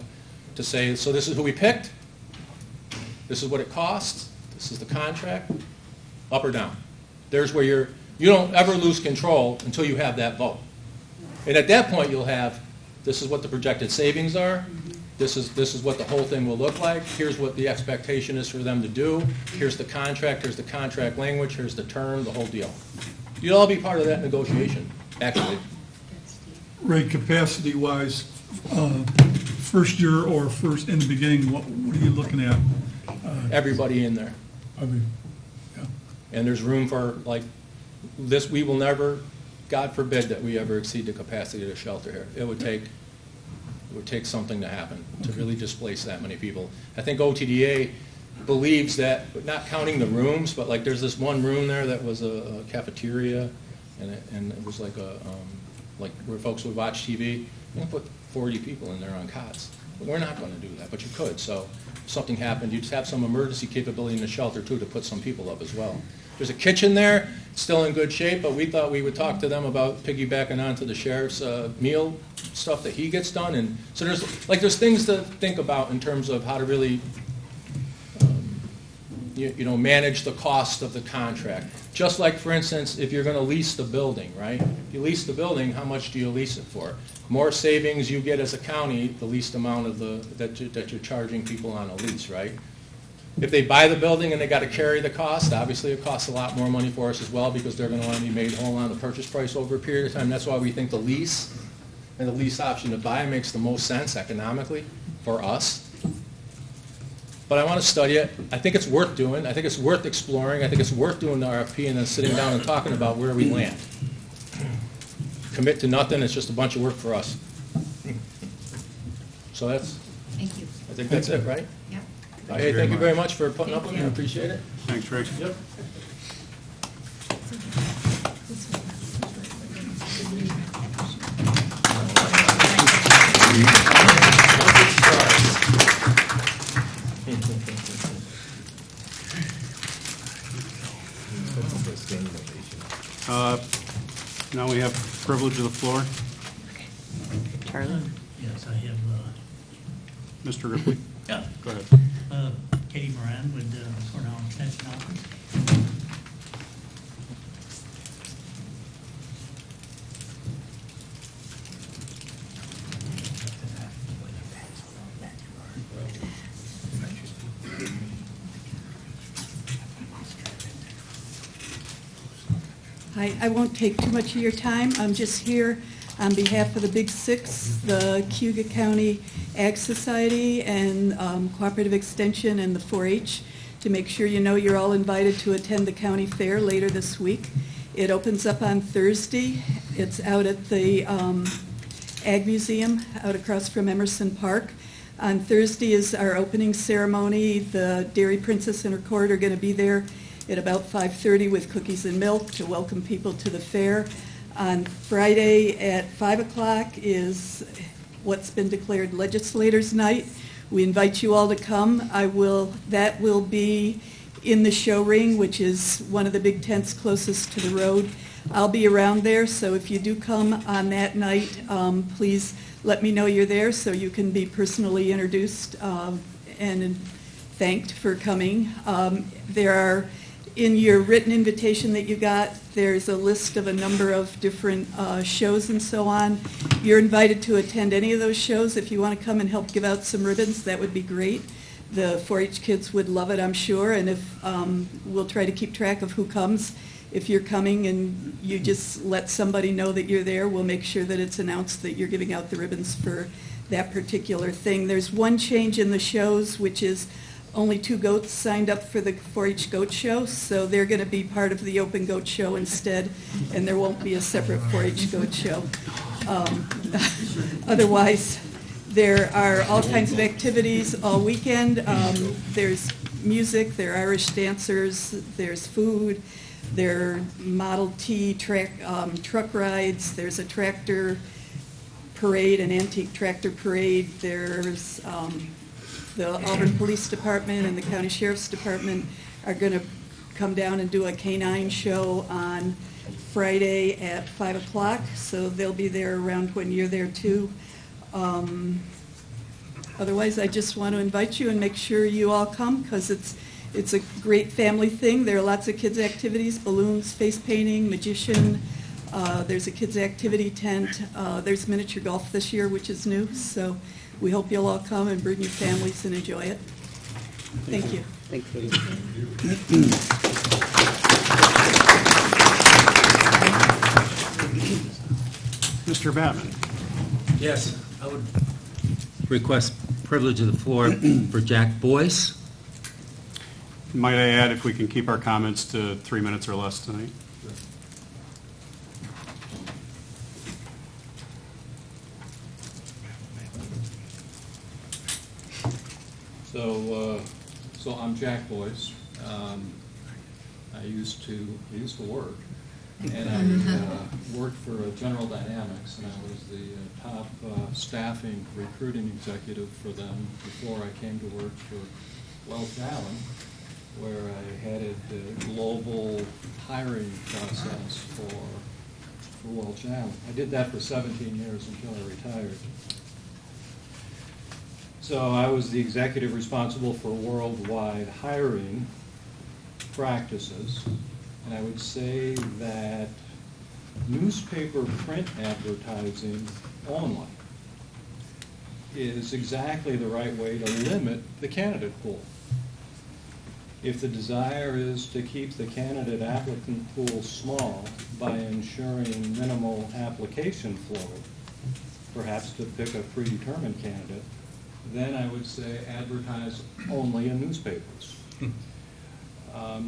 to say, so this is who we picked, this is what it costs, this is the contract, up or down. There's where you don't ever lose control until you have that vote. And at that point, you'll have, this is what the projected savings are, this is what the whole thing will look like, here's what the expectation is for them to do, here's the contract language, here's the term, the whole deal. You'll all be part of that negotiation, actually. Ray, capacity-wise, first year or first in the beginning, what are you looking at? Everybody in there. I mean, yeah. And there's room for, like, this, we will never, God forbid that we ever exceed the capacity of the shelter here. It would take something to happen to really displace that many people. I think OTDA believes that, not counting the rooms, but like there's this one room there that was a cafeteria, and it was like like where folks would watch TV. You can put 40 people in there on cots. But we're not going to do that, but you could. So if something happened, you'd have some emergency capability in the shelter too to put some people up as well. There's a kitchen there, still in good shape, but we thought we would talk to them about piggybacking onto the sheriff's meal stuff that he gets done. And so there's things to think about in terms of how to really manage the cost of the contract. Just like, for instance, if you're going to lease the building, right? If you lease the building, how much do you lease it for? More savings you get as a county, the least amount of that you're charging people on a lease, right? If they buy the building and they got to carry the cost, obviously it costs a lot more money for us as well because they're going to want to be made whole on the purchase price over a period of time. That's why we think the lease and the lease option to buy makes the most sense economically for us. But I want to study it. I think it's worth doing. I think it's worth exploring. I think it's worth doing the RFP and then sitting down and talking about where we land. Commit to nothing. It's just a bunch of work for us. So Thank you. I think that's it, right? Yeah. Hey, thank you very much for putting up with me. I appreciate it. Thanks, Rick. Yep. Now we have privilege of the floor. Charlie? Yes, I have, Mr. Ripley, yeah, go ahead. Katie Moran with Cornell Extension Office. I won't take too much of your time. I'm just here on behalf of the Big Six, the Cayuga County Ag Society and Cooperative Extension and the 4-H, to make sure you know you're all invited to attend the county fair later this week. It opens up on Thursday. It's out at the Ag Museum out across from Emerson Park. On Thursday is our opening ceremony. The Dairy Princess and her court are going to be there at about 5:30 with cookies and milk to welcome people to the fair. On Friday at 5 o'clock is what's been declared Legislators' Night. We invite you all to come. That will be in the show ring, which is one of the big tents closest to the road. I'll be around there, so if you do come on that night, please let me know you're there so you can be personally introduced and thanked for coming. There are, in your written invitation that you got, there's a list of a number of different shows and so on. You're invited to attend any of those shows. If you want to come and help give out some ribbons, that would be great. The 4-H kids would love it, I'm sure, and if we'll try to keep track of who comes. If you're coming and you just let somebody know that you're there, we'll make sure that it's announced that you're giving out the ribbons for that particular thing. There's one change in the shows, which is only 2 goats signed up for the 4-H goat show, so they're going to be part of the open goat show instead, and there won't be a separate 4-H goat show. Otherwise, there are all kinds of activities all weekend. There's music, there are Irish dancers, there's food, there are Model T truck rides, there's a tractor parade, an antique tractor parade, there's the Auburn Police Department and the County Sheriff's Department are going to come down and do a canine show on Friday at 5 o'clock, so they'll be there around when you're there too. Otherwise, I just want to invite you and make sure you all come because it's a great family thing. There are lots of kids' activities, balloons, face painting, magician. There's a kids' activity tent. There's miniature golf this year, which is new, so we hope you'll all come and bring your families and enjoy it. Thank you. Thank you. Mr. Batman. Yes, I would request privilege of the floor for Jack Boyce. Might I add, if we can keep our comments to 3 minutes or less tonight? So I'm Jack Boyce. I used to work, and I worked for General Dynamics, and I was the top staffing recruiting executive for them before I came to work for Welch Allen, where I headed the global hiring process for Welch Allen. I did that for 17 years until I retired. So I was the executive responsible for worldwide hiring practices, and I would say that newspaper print advertising only is exactly the right way to limit the candidate pool. If the desire is to keep the candidate applicant pool small by ensuring minimal application flow, perhaps to pick a predetermined candidate, then I would say advertise only in newspapers.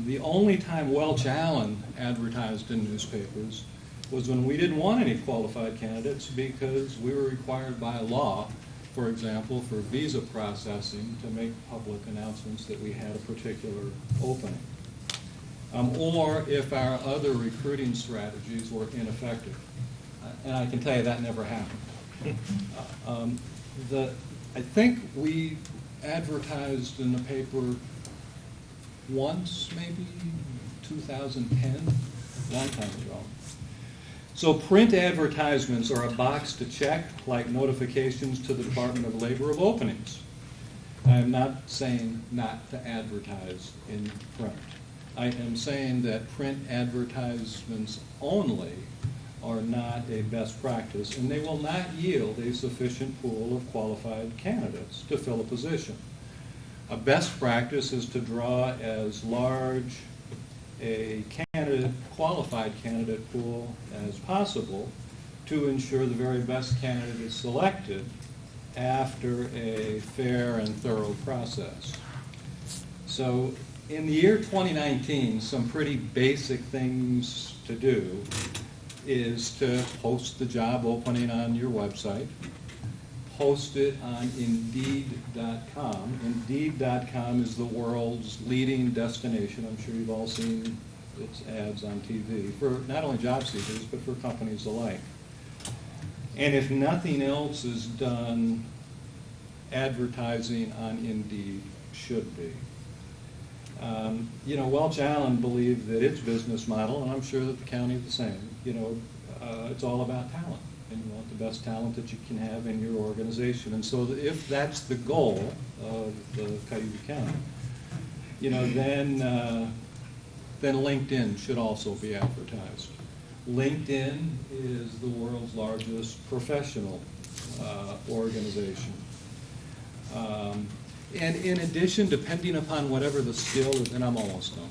The only time Welch Allen advertised in newspapers was when we didn't want any qualified candidates because we were required by law, for example, for visa processing, to make public announcements that we had a particular opening. Or if our other recruiting strategies were ineffective. And I can tell you that never happened. I think we advertised in the paper once, maybe 2010, long time ago. So print advertisements are a box to check, like notifications to the Department of Labor of openings. I am not saying not to advertise in print. I am saying that print advertisements only are not a best practice, and they will not yield a sufficient pool of qualified candidates to fill a position. A best practice is to draw as large a qualified candidate pool as possible to ensure the very best candidate is selected after a fair and thorough process. So in the year 2019, some pretty basic things to do is to post the job opening on your website, post it on Indeed.com. Indeed.com is the world's leading destination. I'm sure you've all seen its ads on TV for not only job seekers, but for companies alike. And if nothing else is done, advertising on Indeed should be. Welch Allen believed that its business model, and I'm sure that the county is the same, it's all about talent. And you want the best talent that you can have in your organization. And so if that's the goal of the Cayuga County, then LinkedIn should also be advertised. LinkedIn is the world's largest professional organization. And in addition, depending upon whatever the skill is, and I'm almost done,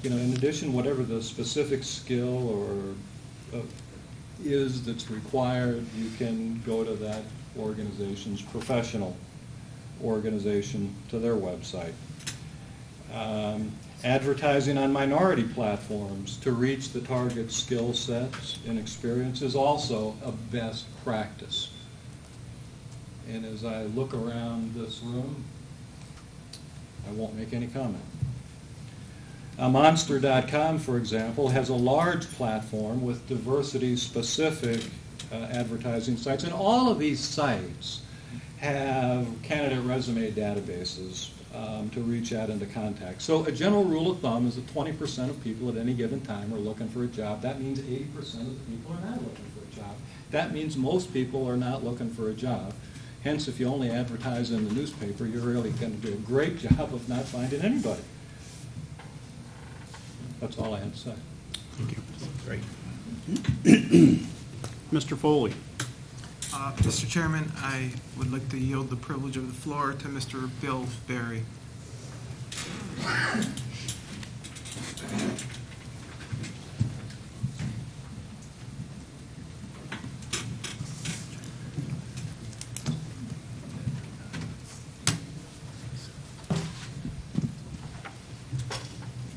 in addition, whatever the specific skill or is that's required, you can go to that organization's professional organization to their website. Advertising on minority platforms to reach the target skill sets and experience is also a best practice. And as I look around this room, I won't make any comment. Monster.com, for example, has a large platform with diversity-specific advertising sites, and all of these sites have candidate resume databases to reach out into contact. So a general rule of thumb is that 20% of people at any given time are looking for a job. That means 80% of the people are not looking for a job. That means most people are not looking for a job. Hence, if you only advertise in the newspaper, you're really going to do a great job of not finding anybody. That's all I had to say. Thank you. Great. Mr. Foley. Mr. Chairman, I would like to yield the privilege of the floor to Mr. Bill Berry.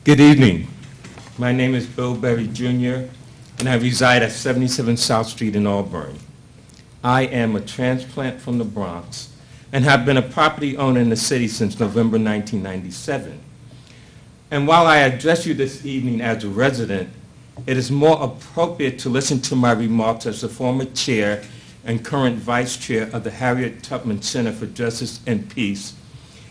Good evening. My name is Bill Berry Jr., and I reside at 77 South Street in Auburn. I am a transplant from the Bronx and have been a property owner in the city since November 1997. And while I address you this evening as a resident, it is more appropriate to listen to my remarks as the former chair and current vice chair of the Harriet Tubman Center for Justice and Peace,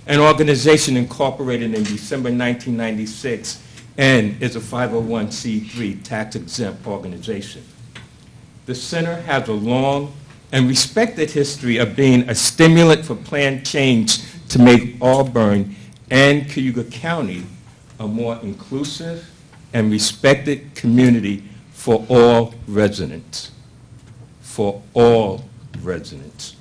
an organization incorporated in December 1996 and is a 501c3 tax-exempt organization. The center has a long and respected history of being a stimulant for planned change to make Auburn and Cayuga County a more inclusive and respected community for all residents. For all residents.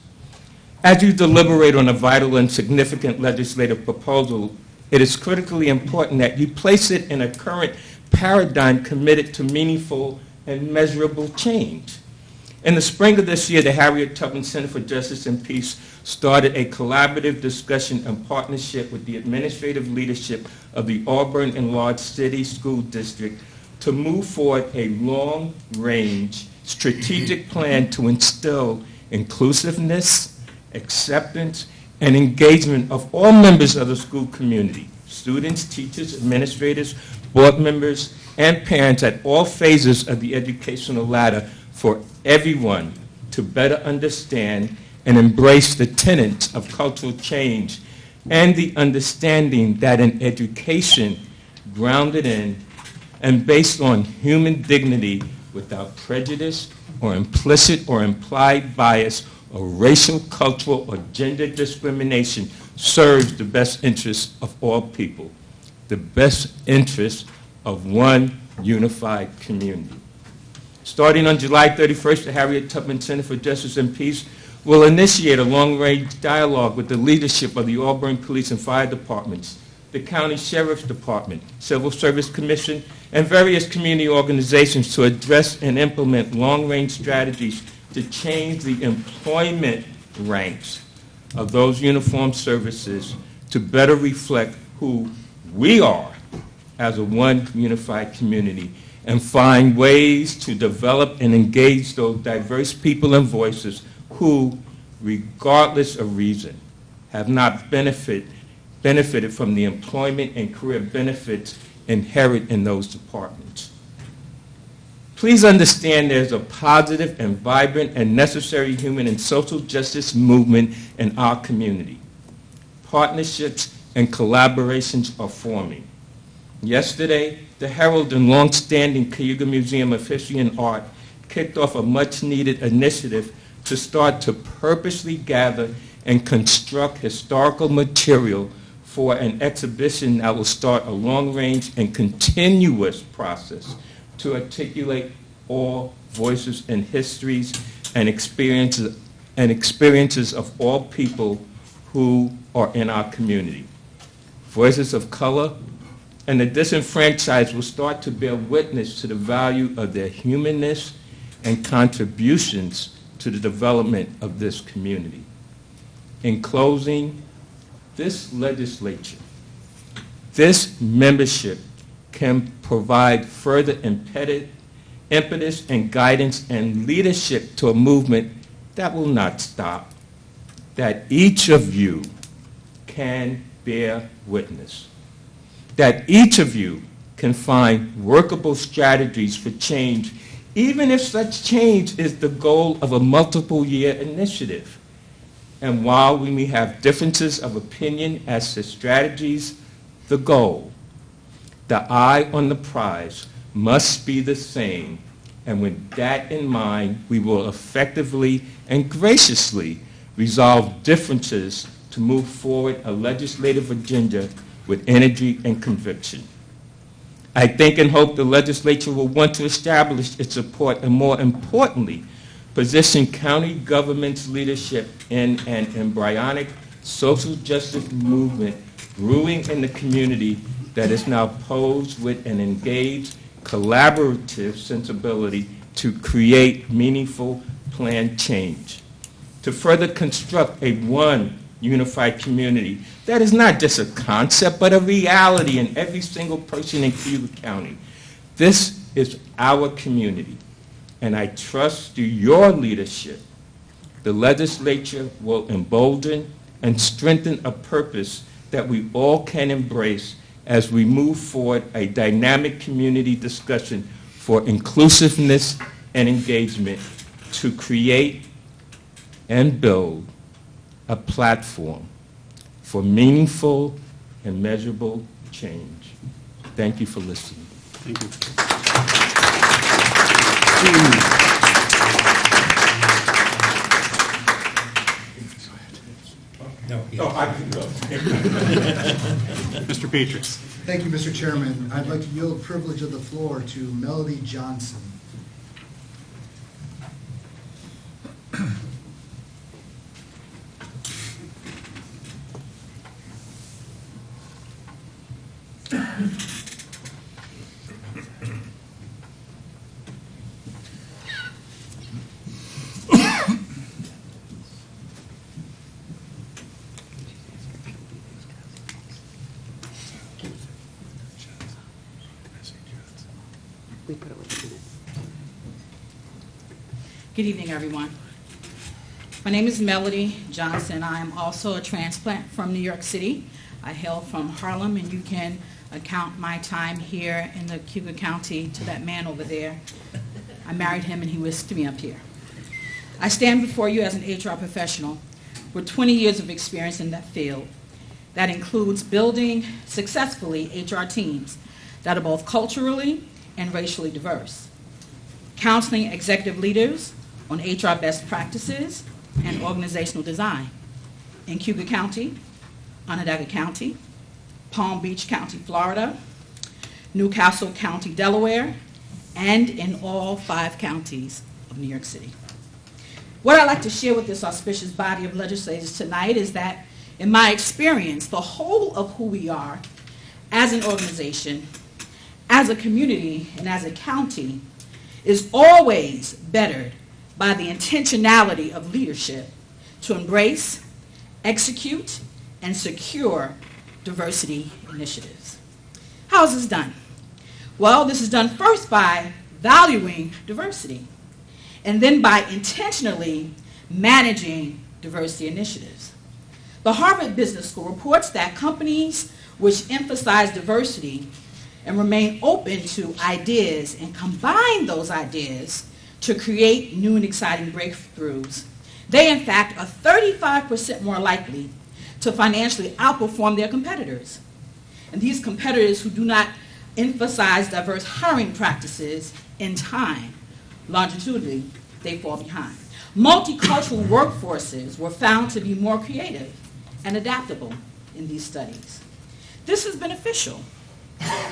As you deliberate on a vital and significant legislative proposal, it is critically important that you place it in a current paradigm committed to meaningful and measurable change. In the spring of this year, the Harriet Tubman Center for Justice and Peace started a collaborative discussion and partnership with the administrative leadership of the Auburn Enlarged City School District to move forward a long-range strategic plan to instill inclusiveness, acceptance, and engagement of all members of the school community, students, teachers, administrators, board members, and parents at all phases of the educational ladder for everyone to better understand and embrace the tenets of cultural change and the understanding that an education grounded in and based on human dignity without prejudice or implicit or implied bias or racial, cultural, or gender discrimination serves the best interests of all people, the best interests of one unified community. Starting on July 31st, the Harriet Tubman Center for Justice and Peace will initiate a long-range dialogue with the leadership of the Auburn Police and Fire Departments, the County Sheriff's Department, Civil Service Commission, and various community organizations to address and implement long-range strategies to change the employment ranks of those uniformed services to better reflect who we are as a one unified community and find ways to develop and engage those diverse people and voices who, regardless of reason, have not benefited from the employment and career benefits inherent in those departments. Please understand there's a positive and vibrant and necessary human and social justice movement in our community. Partnerships and collaborations are forming. Yesterday, the Herald and long-standing Cayuga Museum of History and Art kicked off a much-needed initiative to start to purposely gather and construct historical material for an exhibition that will start a long-range and continuous process to articulate all voices and histories and experiences of all people who are in our community. Voices of color and the disenfranchised will start to bear witness to the value of their humanness and contributions to the development of this community. In closing, this legislature, this membership can provide further impetus and guidance and leadership to a movement that will not stop, that each of you can bear witness, that each of you can find workable strategies for change, even if such change is the goal of a multiple-year initiative. And while we may have differences of opinion as to strategies, the goal, the eye on the prize, must be the same. And with that in mind, we will effectively and graciously resolve differences to move forward a legislative agenda with energy and conviction. I think and hope the legislature will want to establish its support and, more importantly, position county government's leadership in an embryonic social justice movement brewing in the community that is now posed with an engaged, collaborative sensibility to create meaningful planned change, to further construct a one unified community that is not just a concept but a reality in every single person in Cayuga County. This is our community, and I trust through your leadership the legislature will embolden and strengthen a purpose that we all can embrace as we move forward a dynamic community discussion for inclusiveness and engagement to create and build a platform for meaningful and measurable change. Thank you for listening. Thank you. No, I can go. Mr. Petrus. Thank you, Mr. Chairman. I'd like to yield privilege of the floor to Melody Johnson. We put it with the minutes. Good evening, everyone. My name is Melody Johnson. I am also a transplant from New York City. I hail from Harlem, and you can account my time here in the Cayuga County to that man over there. I married him, and he whisked me up here. I stand before you as an HR professional with 20 years of experience in that field. That includes building successfully HR teams that are both culturally and racially diverse, counseling executive leaders on HR best practices and organizational design in Cayuga County, Onondaga County, Palm Beach County, Florida, Newcastle County, Delaware, and in all 5 counties of New York City. What I'd like to share with this auspicious body of legislators tonight is that, in my experience, the whole of who we are as an organization, as a community, and as a county is always bettered by the intentionality of leadership to embrace, execute, and secure diversity initiatives. How is this done? Well, this is done first by valuing diversity, and then by intentionally managing diversity initiatives. The Harvard Business School reports that companies which emphasize diversity and remain open to ideas and combine those ideas to create new and exciting breakthroughs, they in fact are 35% more likely to financially outperform their competitors. And these competitors who do not emphasize diverse hiring practices in time, longitudinally, they fall behind. Multicultural workforces were found to be more creative and adaptable in these studies. This is beneficial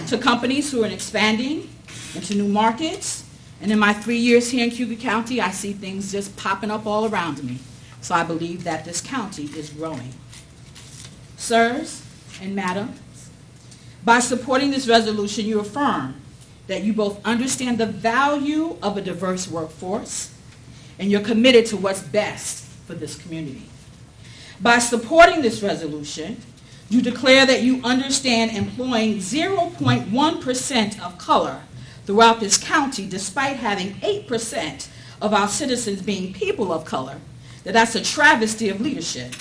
to companies who are expanding into new markets. And in my 3 years here in Cayuga County, I see things just popping up all around me. So I believe that this county is growing. Sirs and madams, by supporting this resolution, you affirm that you both understand the value of a diverse workforce and you're committed to what's best for this community. By supporting this resolution, you declare that you understand employing 0.1% of color throughout this county, despite having 8% of our citizens being people of color, that's a travesty of leadership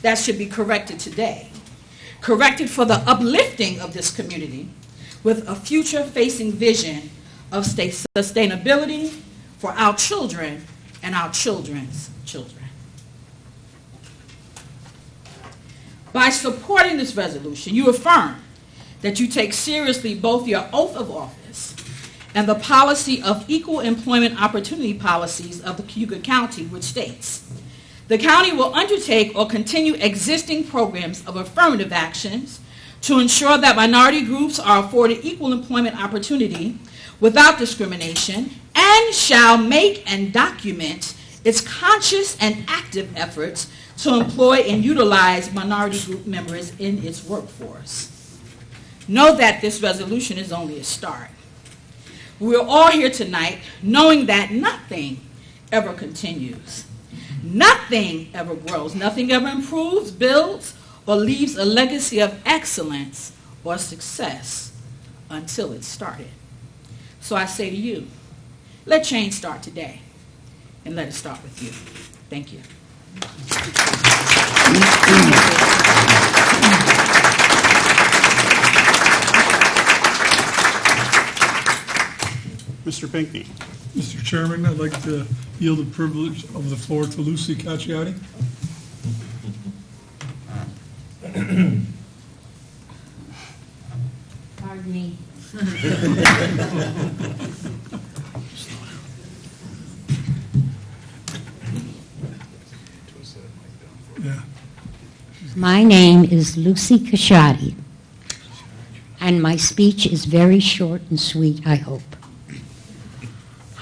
that should be corrected today. Corrected for the uplifting of this community with a future-facing vision of sustainability for our children and our children's children. By supporting this resolution, you affirm that you take seriously both your oath of office and the policy of equal employment opportunity policies of the Cayuga County, which states, the county will undertake or continue existing programs of affirmative actions to ensure that minority groups are afforded equal employment opportunity without discrimination and shall make and document its conscious and active efforts to employ and utilize minority group members in its workforce. Know that this resolution is only a start. We're all here tonight knowing that nothing ever continues. Nothing ever grows. Nothing ever improves, builds, or leaves a legacy of excellence or success until it's started. So I say to you, let change start today, and let it start with you. Thank you. Mr. Pinckney. Mr. Chairman, I'd like to yield the privilege of the floor to Lucy Cacciati. Pardon me. Yeah. My name is Lucy Cacciati, and my speech is very short and sweet, I hope.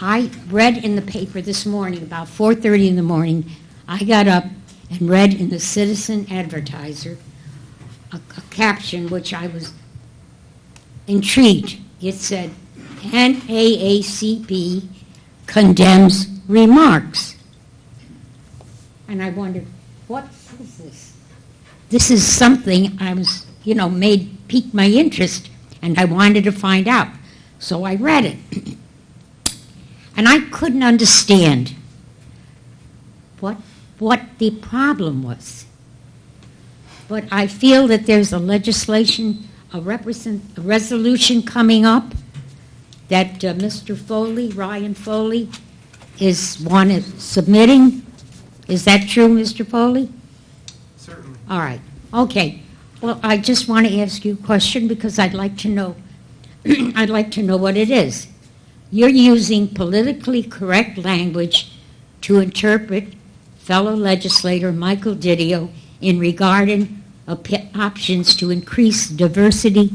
I read in the paper this morning, about 4:30 in the morning, I got up and read in the Citizen Advertiser a caption which I was intrigued. It said, NAACP condemns remarks. And I wondered, what is this? This is something I was, piqued my interest, and I wanted to find out. So I read it. And I couldn't understand what the problem was. But I feel that there's a resolution coming up that Mr. Foley, Ryan Foley, is submitting. Is that true, Mr. Foley? Certainly. All right. Okay. Well, I just want to ask you a question because I'd like to know. I'd like to know what it is. You're using politically correct language to interpret fellow legislator Michael Didio in regarding options to increase diversity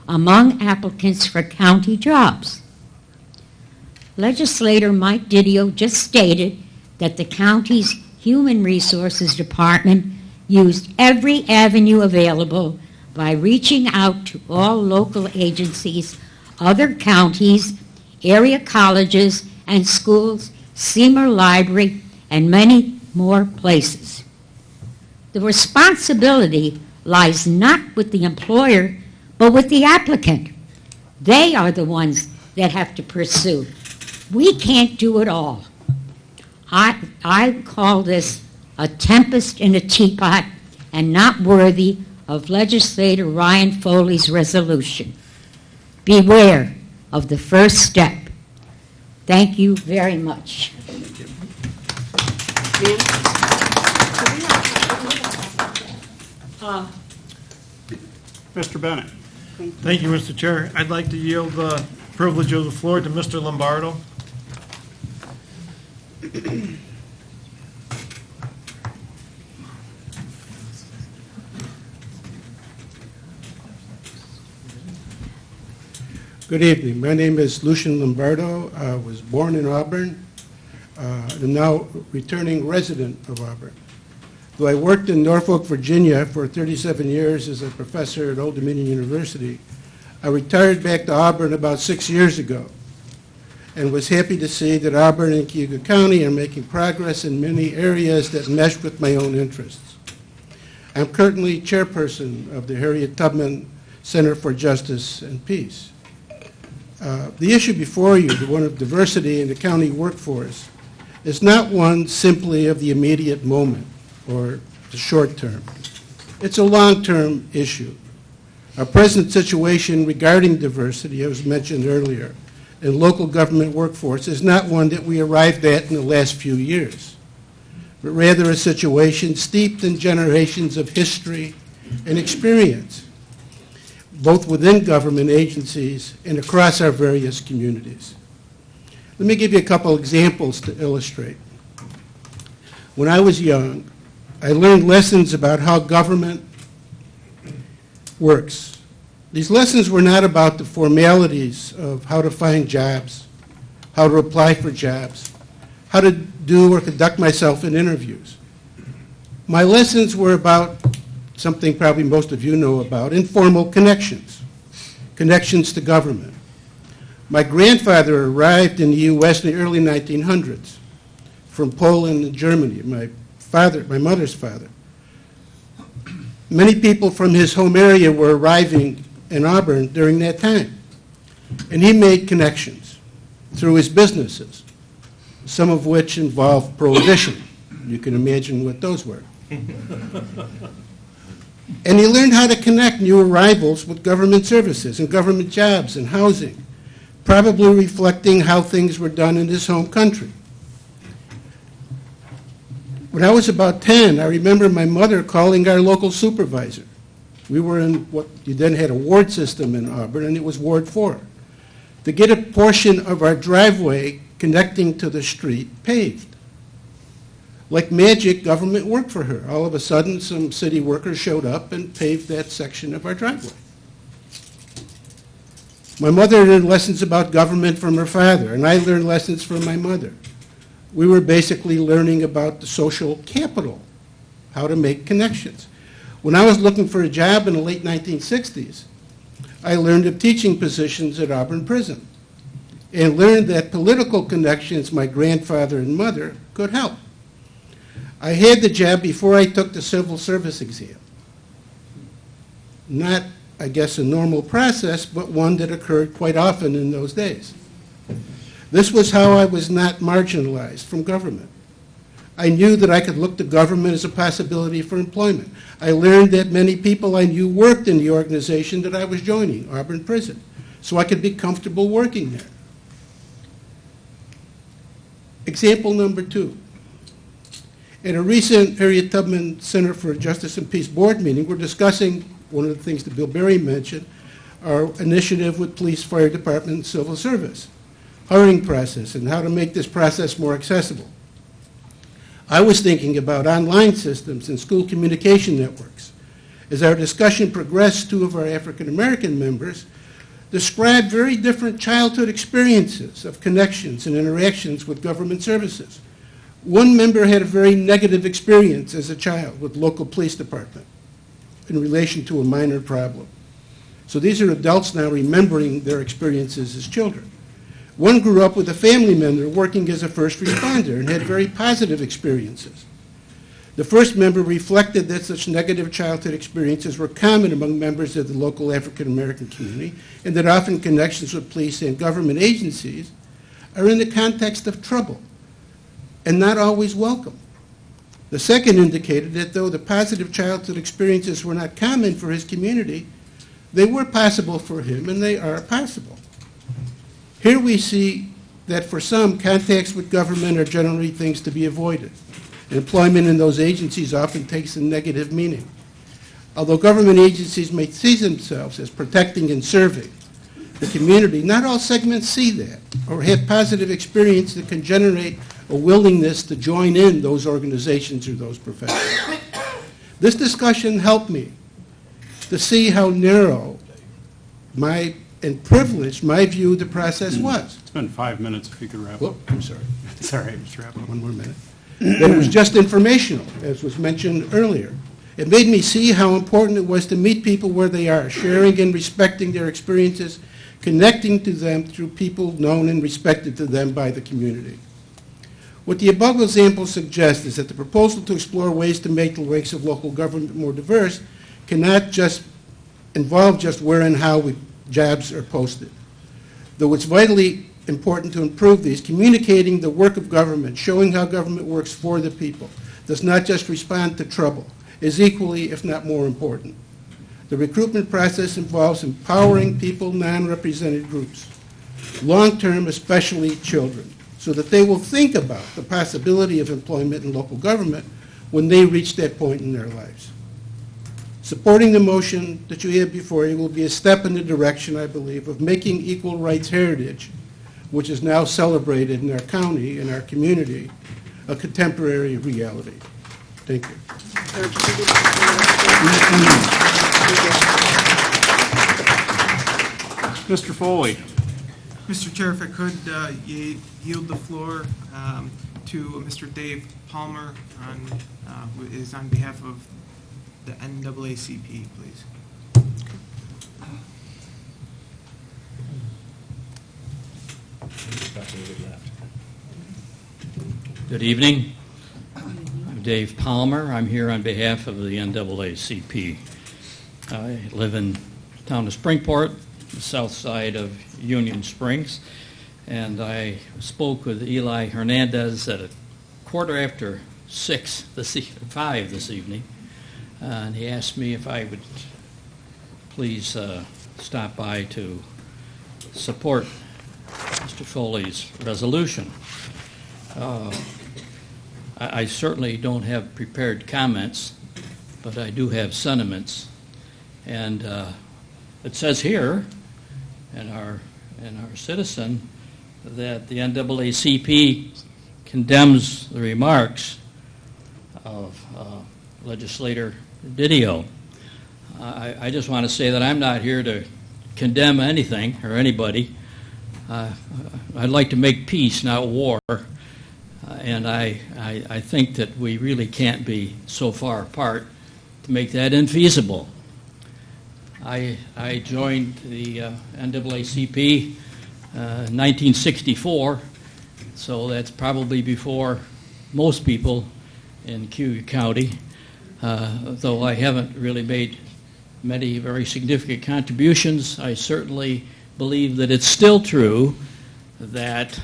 among applicants for county jobs. Legislator Mike Didio just stated that the county's Human Resources Department used every avenue available by reaching out to all local agencies, other counties, area colleges and schools, Seymour Library, and many more places. The responsibility lies not with the employer, but with the applicant. They are the ones that have to pursue. We can't do it all. I call this a tempest in a teapot and not worthy of legislator Ryan Foley's resolution. Beware of the first step. Thank you very much. Mr. Bennett. Thank you, Mr. Chair. I'd like to yield the privilege of the floor to Mr. Lombardo. Good evening. My name is Lucian Lombardo. I was born in Auburn. I'm now returning resident of Auburn. Though I worked in Norfolk, Virginia for 37 years as a professor at Old Dominion University, I retired back to Auburn about 6 years ago and was happy to see that Auburn and Cayuga County are making progress in many areas that mesh with my own interests. I'm currently chairperson of the Harriet Tubman Center for Justice and Peace. The issue before you, the one of diversity in the county workforce, is not one simply of the immediate moment or the short term. It's a long-term issue. Our present situation regarding diversity, as mentioned earlier, in local government workforce is not one that we arrived at in the last few years, but rather a situation steeped in generations of history and experience, both within government agencies and across our various communities. Let me give you a couple examples to illustrate. When I was young, I learned lessons about how government works. These lessons were not about the formalities of how to find jobs, how to apply for jobs, how to do or conduct myself in interviews. My lessons were about something probably most of you know about, informal connections, connections to government. My grandfather arrived in the U.S. in the early 1900s from Poland and Germany, my mother's father. Many people from his home area were arriving in Auburn during that time, and he made connections through his businesses, some of which involved prohibition. You can imagine what those were. And he learned how to connect new arrivals with government services and government jobs and housing, probably reflecting how things were done in his home country. When I was about 10, I remember my mother calling our local supervisor. We were in what you then had a ward system in Auburn, and it was Ward 4, to get a portion of our driveway connecting to the street paved. Like magic, government worked for her. All of a sudden, some city workers showed up and paved that section of our driveway. My mother learned lessons about government from her father, and I learned lessons from my mother. We were basically learning about the social capital, how to make connections. When I was looking for a job in the late 1960s, I learned of teaching positions at Auburn Prison and learned that political connections my grandfather and mother could help. I had the job before I took the civil service exam. Not, I guess, a normal process, but one that occurred quite often in those days. This was how I was not marginalized from government. I knew that I could look to government as a possibility for employment. I learned that many people I knew worked in the organization that I was joining, Auburn Prison, so I could be comfortable working there. Example number 2. At a recent Harriet Tubman Center for Justice and Peace board meeting, we're discussing one of the things that Bill Berry mentioned, our initiative with police, fire department, and civil service, hiring process, and how to make this process more accessible. I was thinking about online systems and school communication networks. As our discussion progressed, 2 of our African American members described very different childhood experiences of connections and interactions with government services. One member had a very negative experience as a child with local police department in relation to a minor problem. So these are adults now remembering their experiences as children. One grew up with a family member working as a first responder and had very positive experiences. The first member reflected that such negative childhood experiences were common among members of the local African American community, and that often connections with police and government agencies are in the context of trouble and not always welcome. The second indicated that though the positive childhood experiences were not common for his community, they were possible for him, and they are possible. Here we see that for some, contacts with government are generally things to be avoided. Employment in those agencies often takes a negative meaning. Although government agencies may see themselves as protecting and serving the community, not all segments see that or have positive experience that can generate a willingness to join in those organizations or those professions. This discussion helped me to see how narrow and privileged my view of the process was. It's been 5 minutes, if you could wrap up. Whoop, I'm sorry. It's all right, just wrap up. One more minute. That it was just informational, as was mentioned earlier. It made me see how important it was to meet people where they are, sharing and respecting their experiences, connecting to them through people known and respected to them by the community. What the above example suggests is that the proposal to explore ways to make the ranks of local government more diverse cannot just involve just where and how jobs are posted. Though it's vitally important to improve these, communicating the work of government, showing how government works for the people, does not just respond to trouble, is equally, if not more important. The recruitment process involves empowering people, non-represented groups, long-term, especially children, so that they will think about the possibility of employment in local government when they reach that point in their lives. Supporting the motion that you have before you will be a step in the direction, I believe, of making equal rights heritage, which is now celebrated in our county and our community, a contemporary reality. Thank you. Mr. Foley. Mr. Chair, if I could yield the floor to Mr. Dave Palmer, who is on behalf of the NAACP, please. Good evening. I'm Dave Palmer. I'm here on behalf of the NAACP. I live in the town of Springport, the south side of Union Springs, and I spoke with Eli Hernandez at 1:15 5 this evening, and he asked me if I would please stop by to support Mr. Foley's resolution. I certainly don't have prepared comments, but I do have sentiments. And it says here in our citizen that the NAACP condemns the remarks of legislator Didio. I just want to say that I'm not here to condemn anything or anybody. I'd like to make peace, not war. And I think that we really can't be so far apart to make that infeasible. I joined the NAACP in 1964, so that's probably before most people in Cayuga County, though I haven't really made many very significant contributions. I certainly believe that it's still true that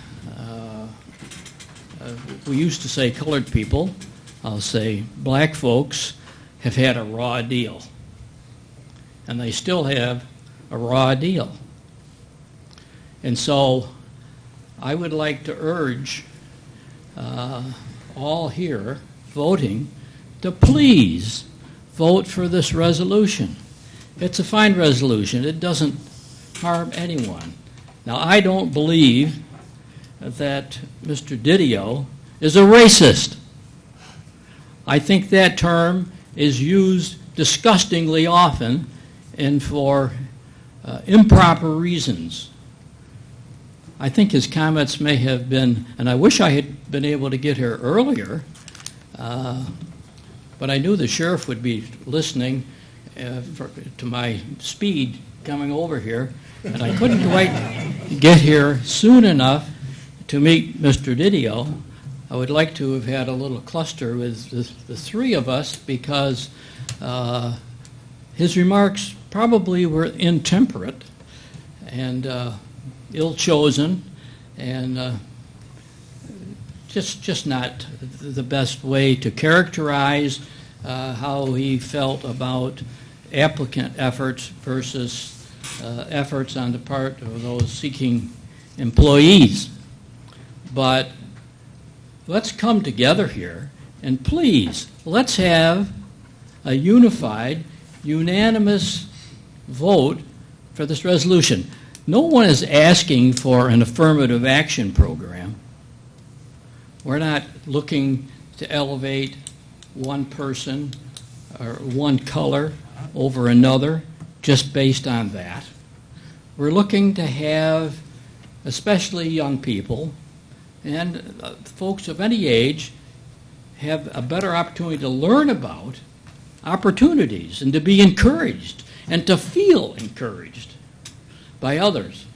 we used to say colored people, I'll say black folks, have had a raw deal. And they still have a raw deal. And so I would like to urge all here voting to please vote for this resolution. It's a fine resolution. It doesn't harm anyone. Now, I don't believe that Mr. Didio is a racist. I think that term is used disgustingly often and for improper reasons. I think his comments may have been, and I wish I had been able to get here earlier, but I knew the sheriff would be listening to my speed coming over here, and I couldn't quite get here soon enough to meet Mr. Didio. I would like to have had a little cluster with the three of us because his remarks probably were intemperate and ill-chosen and just not the best way to characterize how he felt about applicant efforts versus efforts on the part of those seeking employees. But let's come together here and please, let's have a unified, unanimous vote for this resolution. No one is asking for an affirmative action program. We're not looking to elevate one person or one color over another just based on that. We're looking to have, especially young people and folks of any age, have a better opportunity to learn about opportunities and to be encouraged and to feel encouraged by others.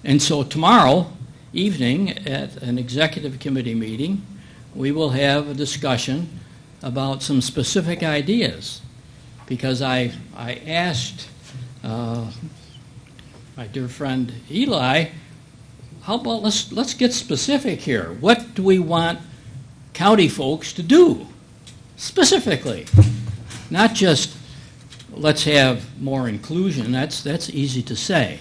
And so tomorrow evening at an executive committee meeting, we will have a discussion about some specific ideas, because I asked my dear friend Eli, how about let's get specific here. What do we want county folks to do specifically? Not just let's have more inclusion. That's easy to say.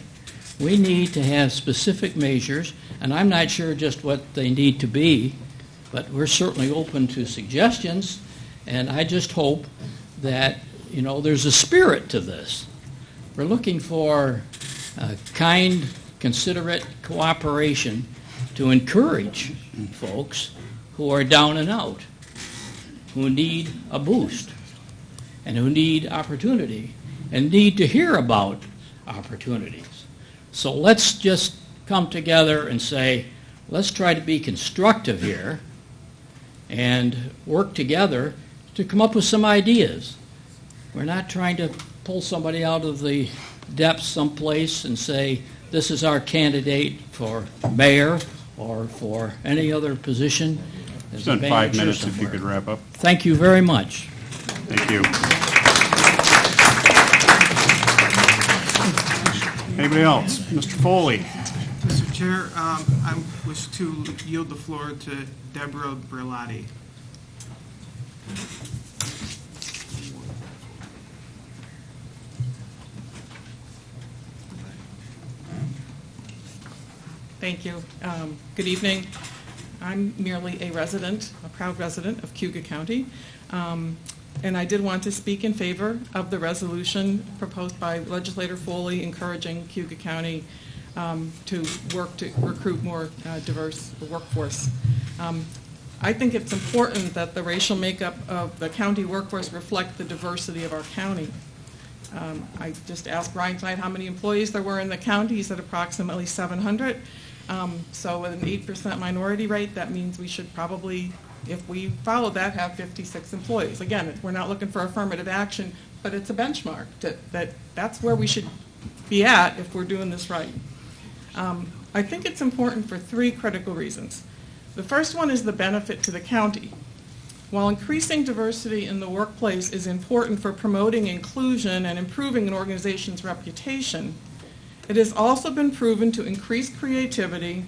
We need to have specific measures, and I'm not sure just what they need to be, but we're certainly open to suggestions, and I just hope that, there's a spirit to this. We're looking for kind, considerate cooperation to encourage folks who are down and out, who need a boost, and who need opportunity, and need to hear about opportunities. So let's just come together and say, let's try to be constructive here and work together to come up with some ideas. We're not trying to pull somebody out of the depths someplace and say, this is our candidate for mayor or for any other position. It's been 5 minutes if you could wrap up. Thank you very much. Thank you. Anybody else? Mr. Foley. Mr. Chair, I wish to yield the floor to Deborah Berlotti. Thank you. Good evening. I'm merely a resident, a proud resident of Cayuga County, and I did want to speak in favor of the resolution proposed by Legislator Foley encouraging Cayuga County to work to recruit more diverse workforce. I think it's important that the racial makeup of the county workforce reflect the diversity of our county. I just asked Brian tonight how many employees there were in the county. He said approximately 700. So with an 8% minority rate, that means we should probably, if we follow that, have 56 employees. Again, we're not looking for affirmative action, but it's a benchmark that's where we should be at if we're doing this right. I think it's important for three critical reasons. The first one is the benefit to the county. While increasing diversity in the workplace is important for promoting inclusion and improving an organization's reputation, it has also been proven to increase creativity,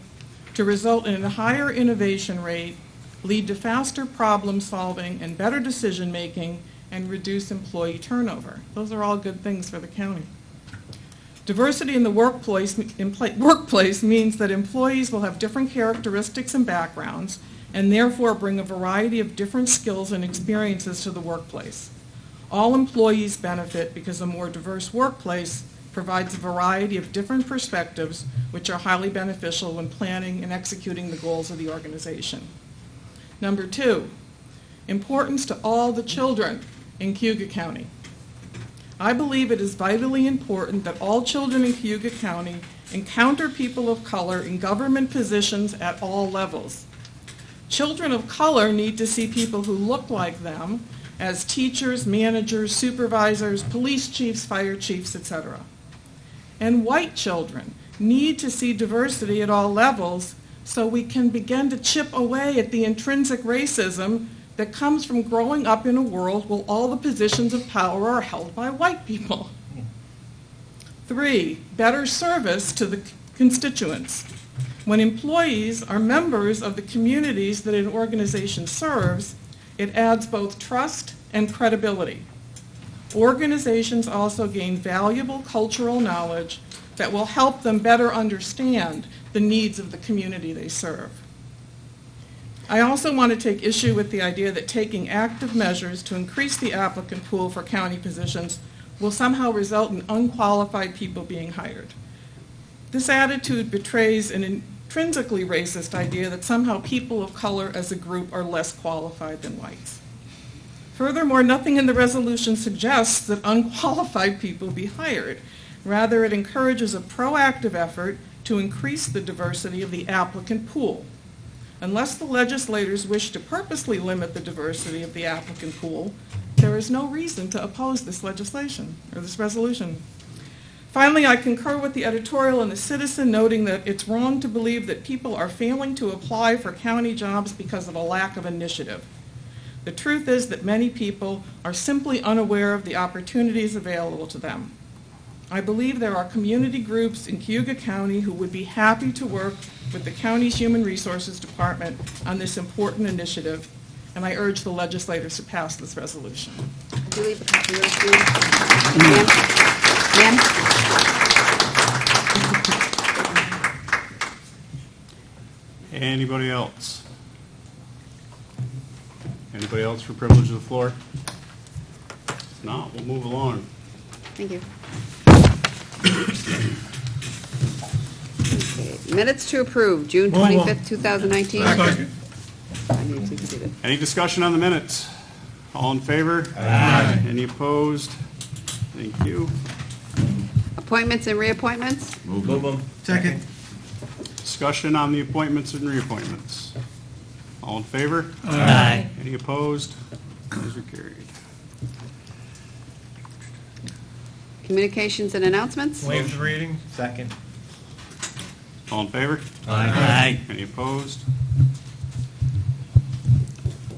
to result in a higher innovation rate, lead to faster problem solving and better decision making, and reduce employee turnover. Those are all good things for the county. Diversity in the workplace means that employees will have different characteristics and backgrounds, and therefore bring a variety of different skills and experiences to the workplace. All employees benefit because a more diverse workplace provides a variety of different perspectives which are highly beneficial when planning and executing the goals of the organization. Number two, importance to all the children in Cayuga County. I believe it is vitally important that all children in Cayuga County encounter people of color in government positions at all levels. Children of color need to see people who look like them as teachers, managers, supervisors, police chiefs, fire chiefs, etc. And white children need to see diversity at all levels so we can begin to chip away at the intrinsic racism that comes from growing up in a world where all the positions of power are held by white people. Three, better service to the constituents. When employees are members of the communities that an organization serves, it adds both trust and credibility. Organizations also gain valuable cultural knowledge that will help them better understand the needs of the community they serve. I also want to take issue with the idea that taking active measures to increase the applicant pool for county positions will somehow result in unqualified people being hired. This attitude betrays an intrinsically racist idea that somehow people of color as a group are less qualified than whites. Furthermore, nothing in the resolution suggests that unqualified people be hired. Rather, it encourages a proactive effort to increase the diversity of the applicant pool. Unless the legislators wish to purposely limit the diversity of the applicant pool, there is no reason to oppose this legislation or this resolution. Finally, I concur with the editorial in The Citizen noting that it's wrong to believe that people are failing to apply for county jobs because of a lack of initiative. The truth is that many people are simply unaware of the opportunities available to them. I believe there are community groups in Cayuga County who would be happy to work with the county's Human Resources Department on this important initiative, and I urge the legislators to pass this resolution. Could you leave a copy of yours, please? Ma'am? Anybody else? Anybody else for privilege of the floor? If not, we'll move along. Thank you. Okay. Minutes to approve, June 25th, 2019. Second. I need to do that. Any discussion on the minutes? All in favor? Aye. Any opposed? Thank you. Appointments and reappointments? Move them. Second. Discussion on the appointments and reappointments. All in favor? Aye. Any opposed? Those are carried. Communications and announcements? Waive the reading. Second. All in favor? Aye. Any opposed?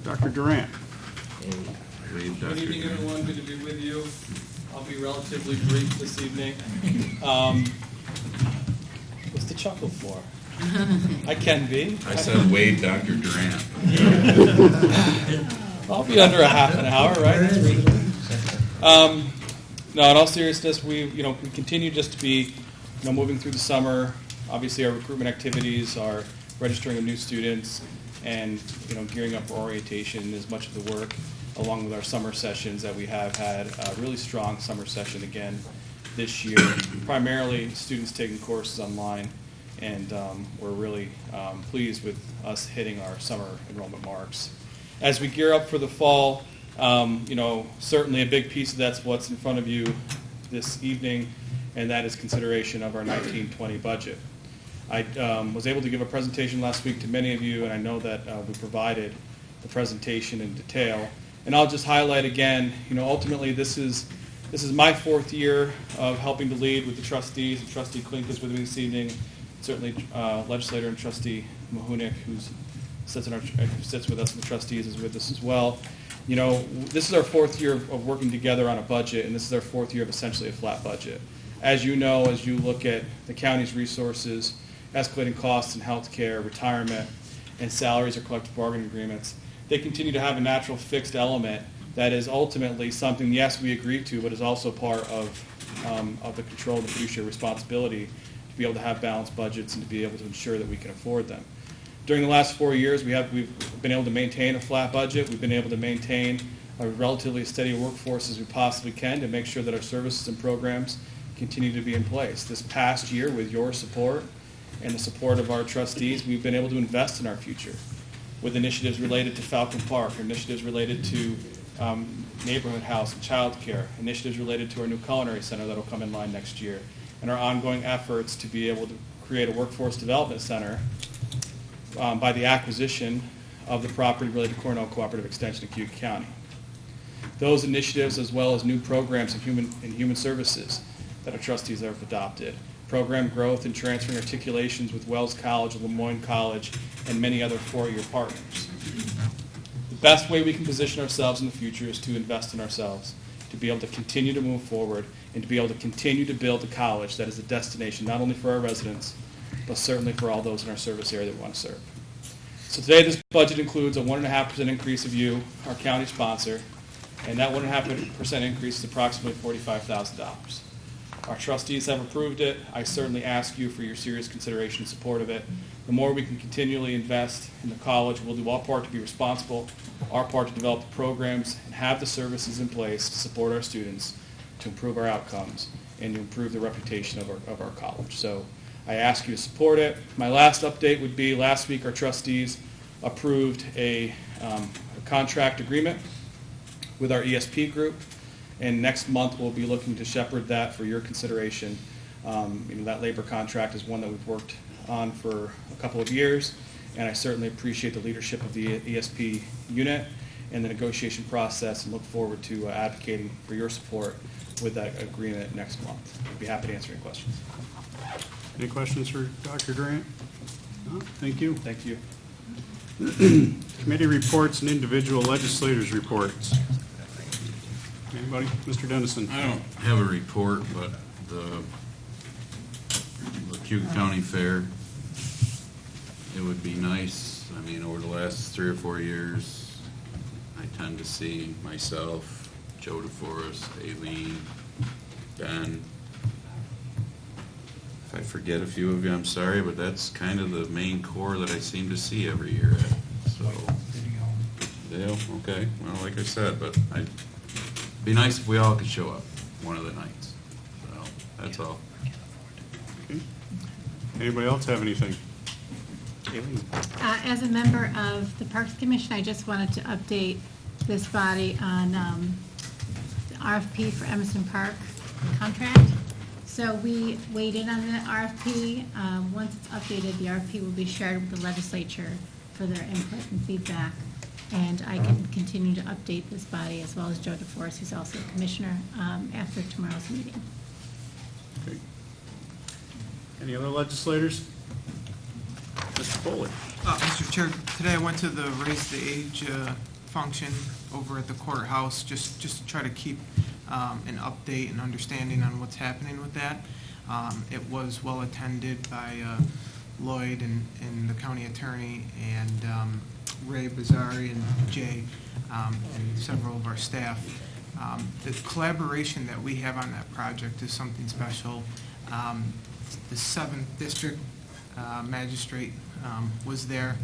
Dr. Durant. Good evening, everyone. Good to be with you. I'll be relatively brief this evening. What's the chuckle for? I can be. I said Wade Dr. Durant. I'll be under a half an hour, right? No, in all seriousness, we continue just to be, moving through the summer. Obviously, our recruitment activities are registering of new students and, gearing up for orientation is much of the work, along with our summer sessions that we have had a really strong summer session again this year. Primarily, students taking courses online, and we're really pleased with us hitting our summer enrollment marks. As we gear up for the fall, certainly a big piece of that's what's in front of you this evening, and that is consideration of our 1920 budget. I was able to give a presentation last week to many of you, and I know that we provided the presentation in detail. And I'll just highlight again, ultimately this is my fourth year of helping to lead with the trustees, and Trustee Klink is with me this evening, certainly legislator and Trustee Mahunik, who sits with us in the trustees, is with us as well. This is our fourth year of working together on a budget, and this is our fourth year of essentially a flat budget. As you know, as you look at the county's resources, escalating costs in health care, retirement, and salaries or collective bargaining agreements, they continue to have a natural fixed element that is ultimately something, yes, we agree to, but is also part of the control and the fiduciary responsibility to be able to have balanced budgets and to be able to ensure that we can afford them. During the last 4 years, we've been able to maintain a flat budget. We've been able to maintain a relatively steady workforce as we possibly can to make sure that our services and programs continue to be in place. This past year, with your support and the support of our trustees, we've been able to invest in our future with initiatives related to Falcon Park, initiatives related to neighborhood house and child care, initiatives related to our new culinary center that will come in line next year, and our ongoing efforts to be able to create a workforce development center by the acquisition of the property related to Cornell Cooperative Extension in Cayuga County. Those initiatives, as well as new programs in human services that our trustees have adopted, program growth and transferring articulations with Wells College, Lemoyne College, and many other four-year partners. The best way we can position ourselves in the future is to invest in ourselves, to be able to continue to move forward, and to be able to continue to build a college that is a destination not only for our residents, but certainly for all those in our service area that we want to serve. So today this budget includes a 1.5% increase of you, our county sponsor, and that 1.5% increase is approximately $45,000. Our trustees have approved it. I certainly ask you for your serious consideration and support of it. The more we can continually invest in the college, we'll do our part to be responsible, our part to develop the programs and have the services in place to support our students, to improve our outcomes, and to improve the reputation of our college. So I ask you to support it. My last update would be last week our trustees approved a contract agreement with our ESP group, and next month we'll be looking to shepherd that for your consideration. That labor contract is one that we've worked on for a couple of years, and I certainly appreciate the leadership of the ESP unit and the negotiation process, and look forward to advocating for your support with that agreement next month. I'd be happy to answer any questions. Any questions for Dr. Durant? No? Thank you. Thank you. Committee reports and individual legislators' reports. Anybody? Mr. Dennison. I don't have a report, but the Cayuga County Fair, it would be nice. I mean, over the last 3 or 4 years, I tend to see myself, Joe DeForest, Aileen, Ben. If I forget a few of you, I'm sorry, but that's kind of the main core that I seem to see every year at. So, Dale, okay. Well, like I said, but it'd be nice if we all could show up one of the nights. So, that's all. Okay. Anybody else have anything? As a member of the Parks Commission, I just wanted to update this body on the RFP for Emerson Park contract. So we weighed in on the RFP. Once it's updated, the RFP will be shared with the legislature for their input and feedback. And I can continue to update this body, as well as Joe DeForest, who's also a commissioner, after tomorrow's meeting. Okay. Any other legislators? Mr. Foley. Mr. Chair, today I went to the Raise the Age function over at the courthouse, just to try to keep an update and understanding on what's happening with that. It was well attended by Lloyd and the county attorney, and Ray, Bazari, and Jay, and several of our staff. The collaboration that we have on that project is something special. The 7th District Magistrate was there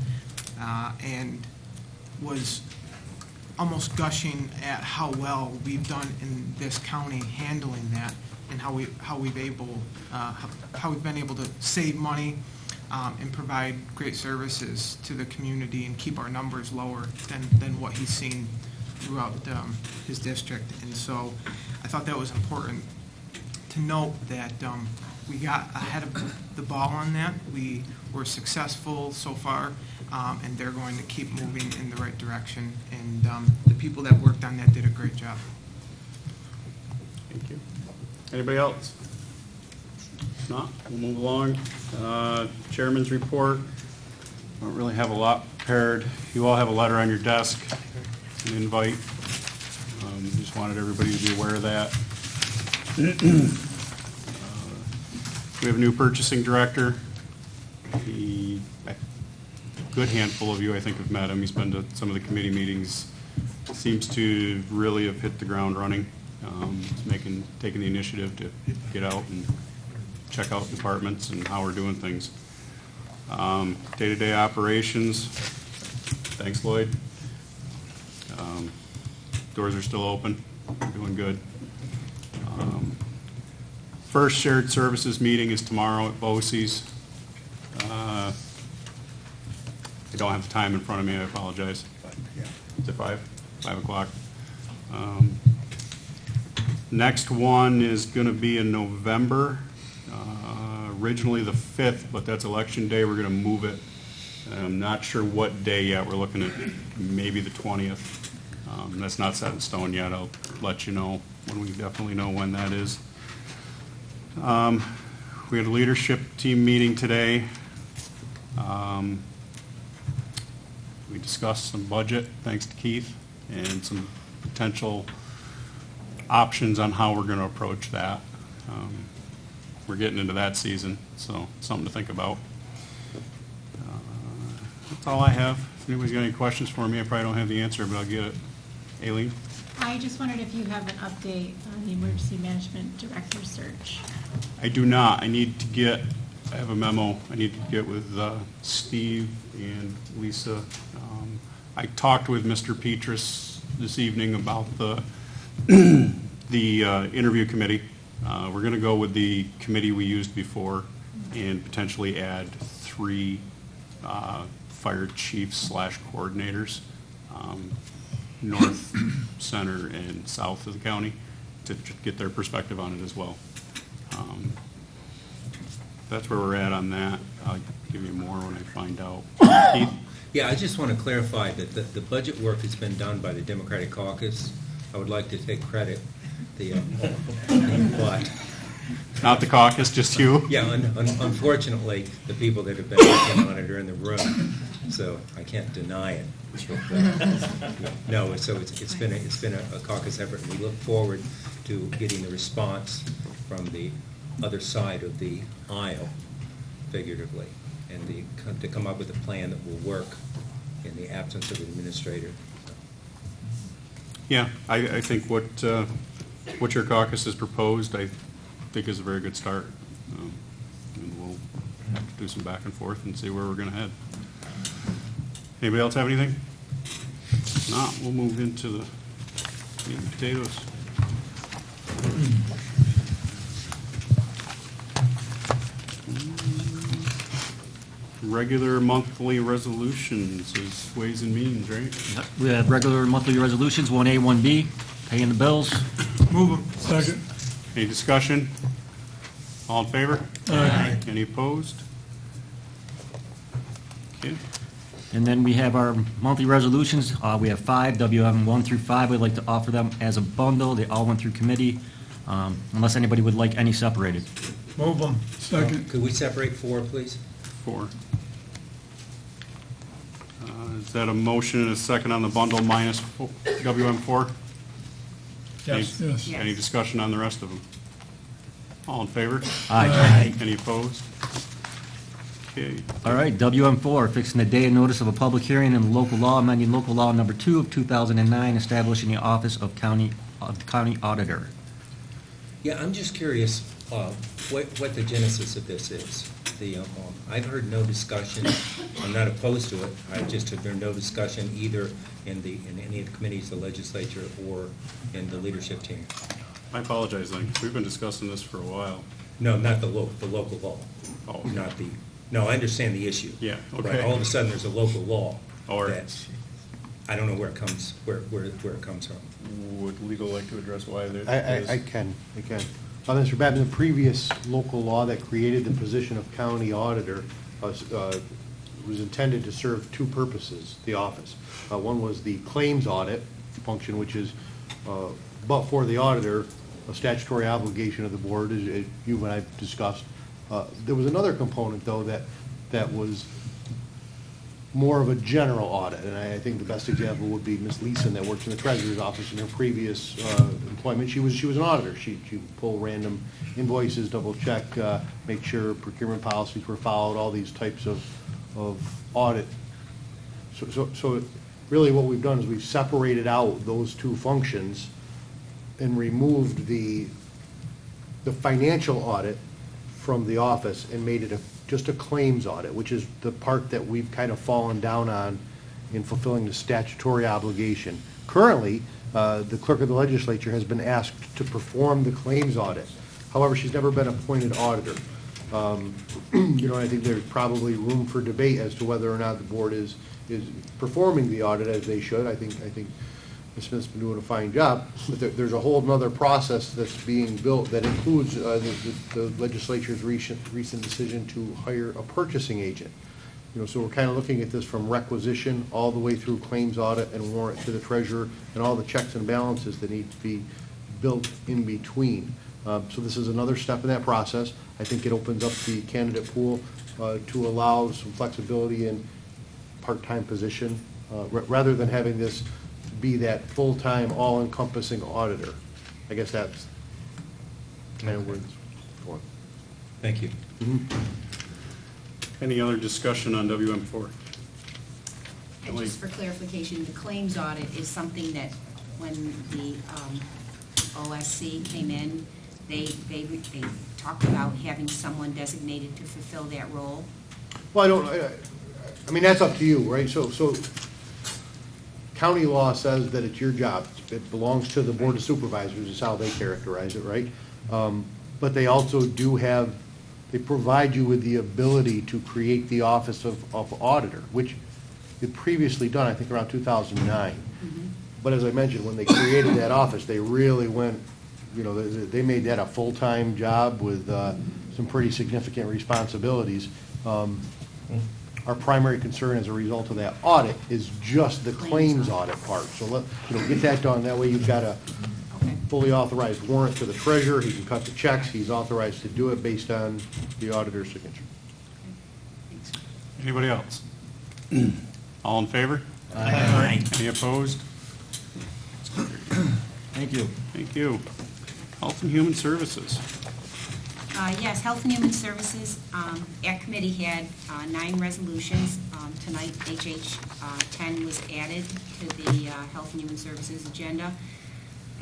and was almost gushing at how well we've done in this county handling that, and how we've been able to save money and provide great services to the community and keep our numbers lower than what he's seen throughout his district. And so I thought that was important to note that we got ahead of the ball on that. We were successful so far, and they're going to keep moving in the right direction. And the people that worked on that did a great job. Thank you. Anybody else? If not, we'll move along. Chairman's report. Don't really have a lot prepared. You all have a letter on your desk, an invite. Just wanted everybody to be aware of that. We have a new purchasing director. A good handful of you, I think, have met him. He's been to some of the committee meetings. Seems to really have hit the ground running. He's taking the initiative to get out and check out departments and how we're doing things. Day-to-day operations. Thanks, Lloyd. Doors are still open. We're doing good. First shared services meeting is tomorrow at BOCES. I don't have the time in front of me. I apologize. Is it 5 o'clock? Next one is going to be in November. Originally the 5th, but that's election day. We're going to move it. I'm not sure what day yet. We're looking at maybe the 20th. That's not set in stone yet. I'll let you know when we definitely know when that is. We had a leadership team meeting today. We discussed some budget, thanks to Keith, and some potential options on how we're going to approach that. We're getting into that season, so something to think about. That's all I have. If anybody's got any questions for me, I probably don't have the answer, but I'll get it. Aileen? I just wondered if you have an update on the emergency management director search. I do not. I have a memo I need to get with Steve and Lisa. I talked with Mr. Petrus this evening about the interview committee. We're going to go with the committee we used before and potentially add 3 fire chiefs / coordinators, north, center, and south of the county, to get their perspective on it as well. That's where we're at on that. I'll give you more when I find out. Keith? Yeah, I just want to clarify that the budget work has been done by the Democratic Caucus. I would like to take credit. But not the caucus, just you? Yeah, unfortunately, the people that have been working on it are in the room, so I can't deny it. No, so it's been a caucus effort, and we look forward to getting the response from the other side of the aisle, figuratively, and to come up with a plan that will work in the absence of an administrator. Yeah, I think what your caucus has proposed, I think is a very good start. And we'll have to do some back and forth and see where we're going to head. Anybody else have anything? If not, we'll move into the meat and potatoes. Regular monthly resolutions is Ways and Means, right? We have regular monthly resolutions, 1A, 1B, paying the bills. Move them. Second. Any discussion? All in favor? Aye. Any opposed? Okay. And then we have our monthly resolutions. We have 5, WM 1 through 5. We'd like to offer them as a bundle. They all went through committee, unless anybody would like any separated. Move them. Second. Could we separate 4, please? 4. Is that a motion and a second on the bundle minus WM4? Yes. Yes. Any discussion on the rest of them? All in favor? Aye. Any opposed? Okay. All right, WM4, fixing the day and notice of a public hearing in local law, amending local law number 2 of 2009, establishing the office of county auditor. Yeah, I'm just curious what the genesis of this is. I've heard no discussion. I'm not opposed to it. I just have heard no discussion either in any of the committees, the legislature, or in the leadership team. I apologize, Link. We've been discussing this for a while. No, not the local law. Oh, okay. Not the. No, I understand the issue. Yeah, But okay. all of a sudden, there's a local law Or- that I don't know where it comes from. Would legal like to address why there is? I can. Mr. Babin, the previous local law that created the position of county auditor was intended to serve two purposes, the office. One was the claims audit function, which is, but for the auditor, a statutory obligation of the board, as you and I discussed. There was another component, though, that was more of a general audit, and I think the best example would be Ms. Leeson that worked in the treasurer's office in her previous employment. She was an auditor. She'd pull random invoices, double check, make sure procurement policies were followed, all these types of audit. So really what we've done is we've separated out those two functions and removed the financial audit from the office and made it just a claims audit, which is the part that we've kind of fallen down on in fulfilling the statutory obligation. Currently, the clerk of the legislature has been asked to perform the claims audit. However, she's never been appointed auditor. I think there's probably room for debate as to whether or not the board is performing the audit as they should. I think Ms. Smith's been doing a fine job, but there's a whole other process that's being built that includes the legislature's recent decision to hire a purchasing agent. So we're kind of looking at this from requisition all the way through claims audit and warrant to the treasurer and all the checks and balances that need to be built in between. So this is another step in that process. I think it opens up the candidate pool to allow some flexibility in part-time position rather than having this be that full-time, all-encompassing auditor. I guess that's kind of where it's going. Thank you. Any other discussion on WM4? And just for clarification, the claims audit is something that when the OSC came in, they talked about having someone designated to fulfill that role. Well, I mean, that's up to you, right? So county law says that it's your job. It belongs to the Board of Supervisors is how they characterize it, right? But they also they provide you with the ability to create the office of auditor, which they'd previously done, I think, around 2009. But as I mentioned, when they created that office, they really went, they made that a full-time job with some pretty significant responsibilities. Our primary concern as a result of that audit is just the claims audit part. So get that done. That way you've got a fully authorized warrant to the treasurer. He can cut the checks. He's authorized to do it based on the auditor's signature. Anybody else? All in favor? Aye. Any opposed? Thank you. Thank you. Health and Human Services. Yes, Health and Human Services, our committee had 9 resolutions. Tonight, HH 10 was added to the Health and Human Services agenda,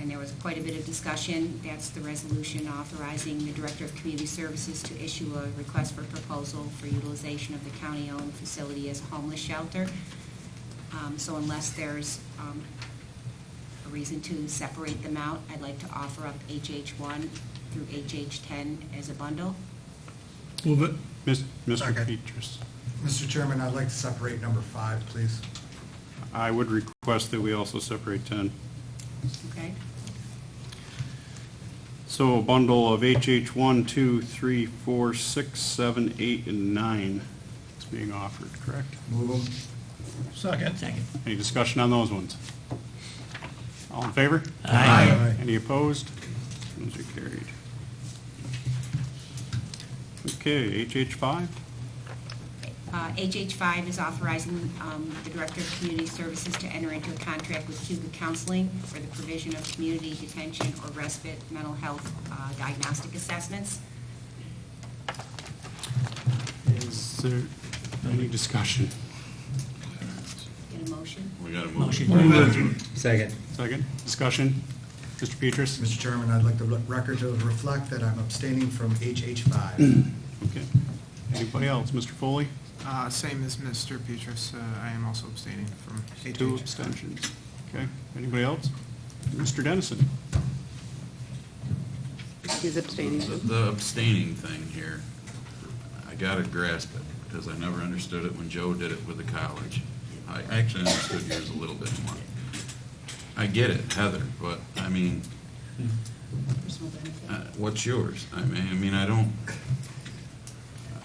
and there was quite a bit of discussion. That's the resolution authorizing the Director of Community Services to issue a request for proposal for utilization of the county-owned facility as a homeless shelter. So unless there's a reason to separate them out, I'd like to offer up HH 1 through HH 10 as a bundle. Move it. Mr. Second. Petras. Mr. Chairman, I'd like to separate number 5, please. I would request that we also separate 10. Okay. So a bundle of HH 1, 2, 3, 4, 6, 7, 8, and 9 is being offered, correct? Move them. Second. Any discussion on those ones? All in favor? Aye. Any opposed? Those are carried. Okay, HH 5. HH 5 is authorizing the Director of Community Services to enter into a contract with Cayuga Counseling for the provision of community detention or respite mental health diagnostic assessments. Is there any discussion? Get a motion? We got a Motion. Second. Second, discussion? Mr. Petras? Mr. Chairman, I'd like the record to reflect that I'm abstaining from HH5. Okay. Anybody else? Mr. Foley? Same as Mr. Petrus, I am also abstaining from HH. 2 abstentions. Okay. Anybody else? Mr. Dennison? He's abstaining. The abstaining thing here, I gotta grasp it, because I never understood it when Joe did it with the college. I actually understood yours a little bit more. I get it, Heather, but, I mean, Personal benefit. what's yours? I mean, I don't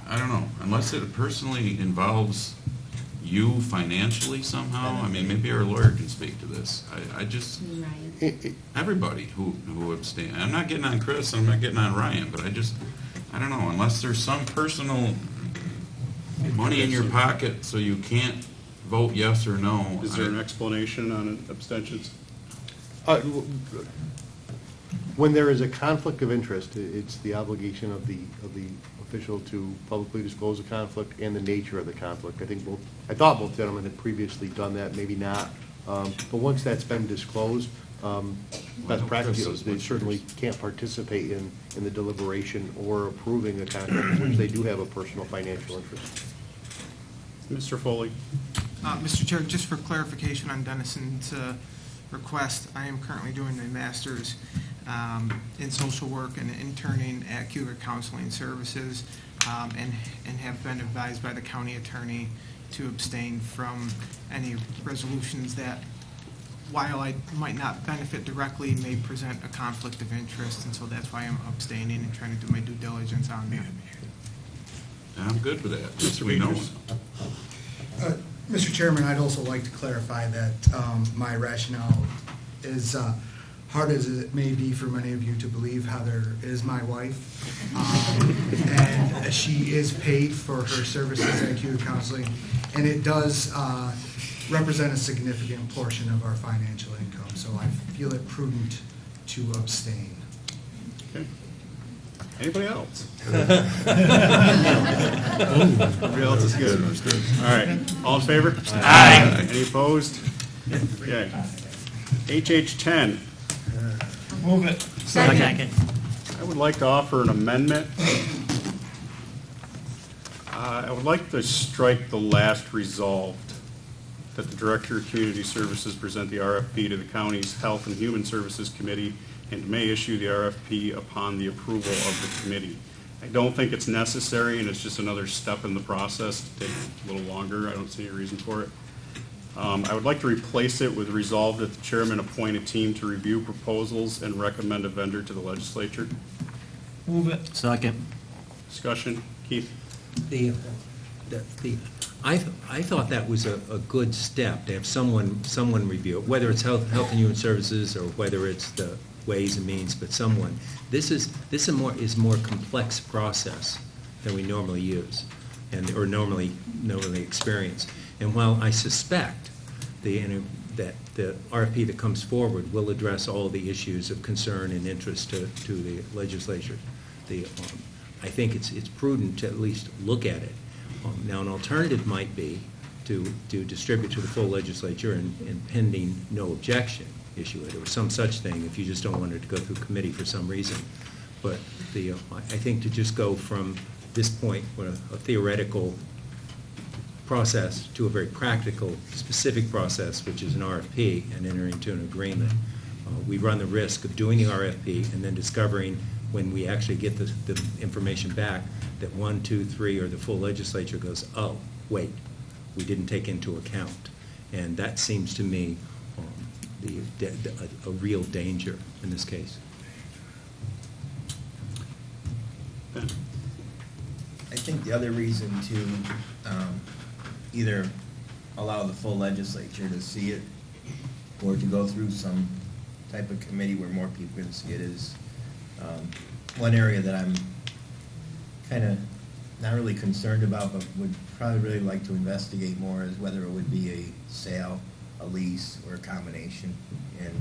know, unless it personally involves you financially somehow, I mean, maybe our lawyer can speak to this. I just, Ryan. everybody who abstain, I'm not getting on Chris, I'm not getting on Ryan, but I don't know, unless there's some personal money in your pocket so you can't vote yes or no. Is there an explanation on abstentions? When there is a conflict of interest, it's the obligation of the official to publicly disclose the conflict and the nature of the conflict. I thought both gentlemen had previously done that, maybe not. But once that's been disclosed, best practices, they certainly can't participate in the deliberation or approving a contract in which they do have a personal financial interest. Mr. Foley? Mr. Chair, just for clarification on Dennison's request, I am currently doing my master's in social work and interning at Cayuga Counseling Services, and have been advised by the county attorney to abstain from any resolutions that, while I might not benefit directly, may present a conflict of interest, and so that's why I'm abstaining and trying to do my due diligence on that. I'm good with that. Mr. We know Peters? it. Mr. Chairman, I'd also like to clarify that my rationale is, hard as it may be for many of you to believe, Heather is my wife, and she is paid for her services at Cayuga Counseling, and it does represent a significant portion of our financial income, so I feel it prudent to abstain. Okay. Anybody else? Everybody else is good. All right. All in favor? Aye. Any opposed? Okay. HH10. Move it. Second. I would like to offer an amendment. I would like to strike the last resolved, that the Director of Community Services present the RFP to the county's Health and Human Services Committee and may issue the RFP upon the approval of the committee. I don't think it's necessary, and it's just another step in the process to take a little longer. I don't see any reason for it. I would like to replace it with resolved that the chairman appoint a team to review proposals and recommend a vendor to the legislature. Move it. Second. Discussion. Keith? I thought that was a good step, to have someone review it, whether it's Health and Human Services or whether it's the Ways and Means, but someone. This is a more complex process than we normally use, or normally experience. And while I suspect that the RFP that comes forward will address all the issues of concern and interest to the legislature, I think it's prudent to at least look at it. Now, an alternative might be to distribute to the full legislature and pending no objection, issue it, or some such thing if you just don't want it to go through committee for some reason. But I think to just go from this point, a theoretical process, to a very practical, specific process, which is an RFP, and enter into an agreement, we run the risk of doing the RFP and then discovering when we actually get the information back that 1, 2, 3, or the full legislature goes, oh, wait, we didn't take into account. And that seems to me a real danger in this case. Ben? I think the other reason to either allow the full legislature to see it or to go through some type of committee where more people can see it is one area that I'm kind of not really concerned about, but would probably really like to investigate more, is whether it would be a sale, a lease, or a combination. And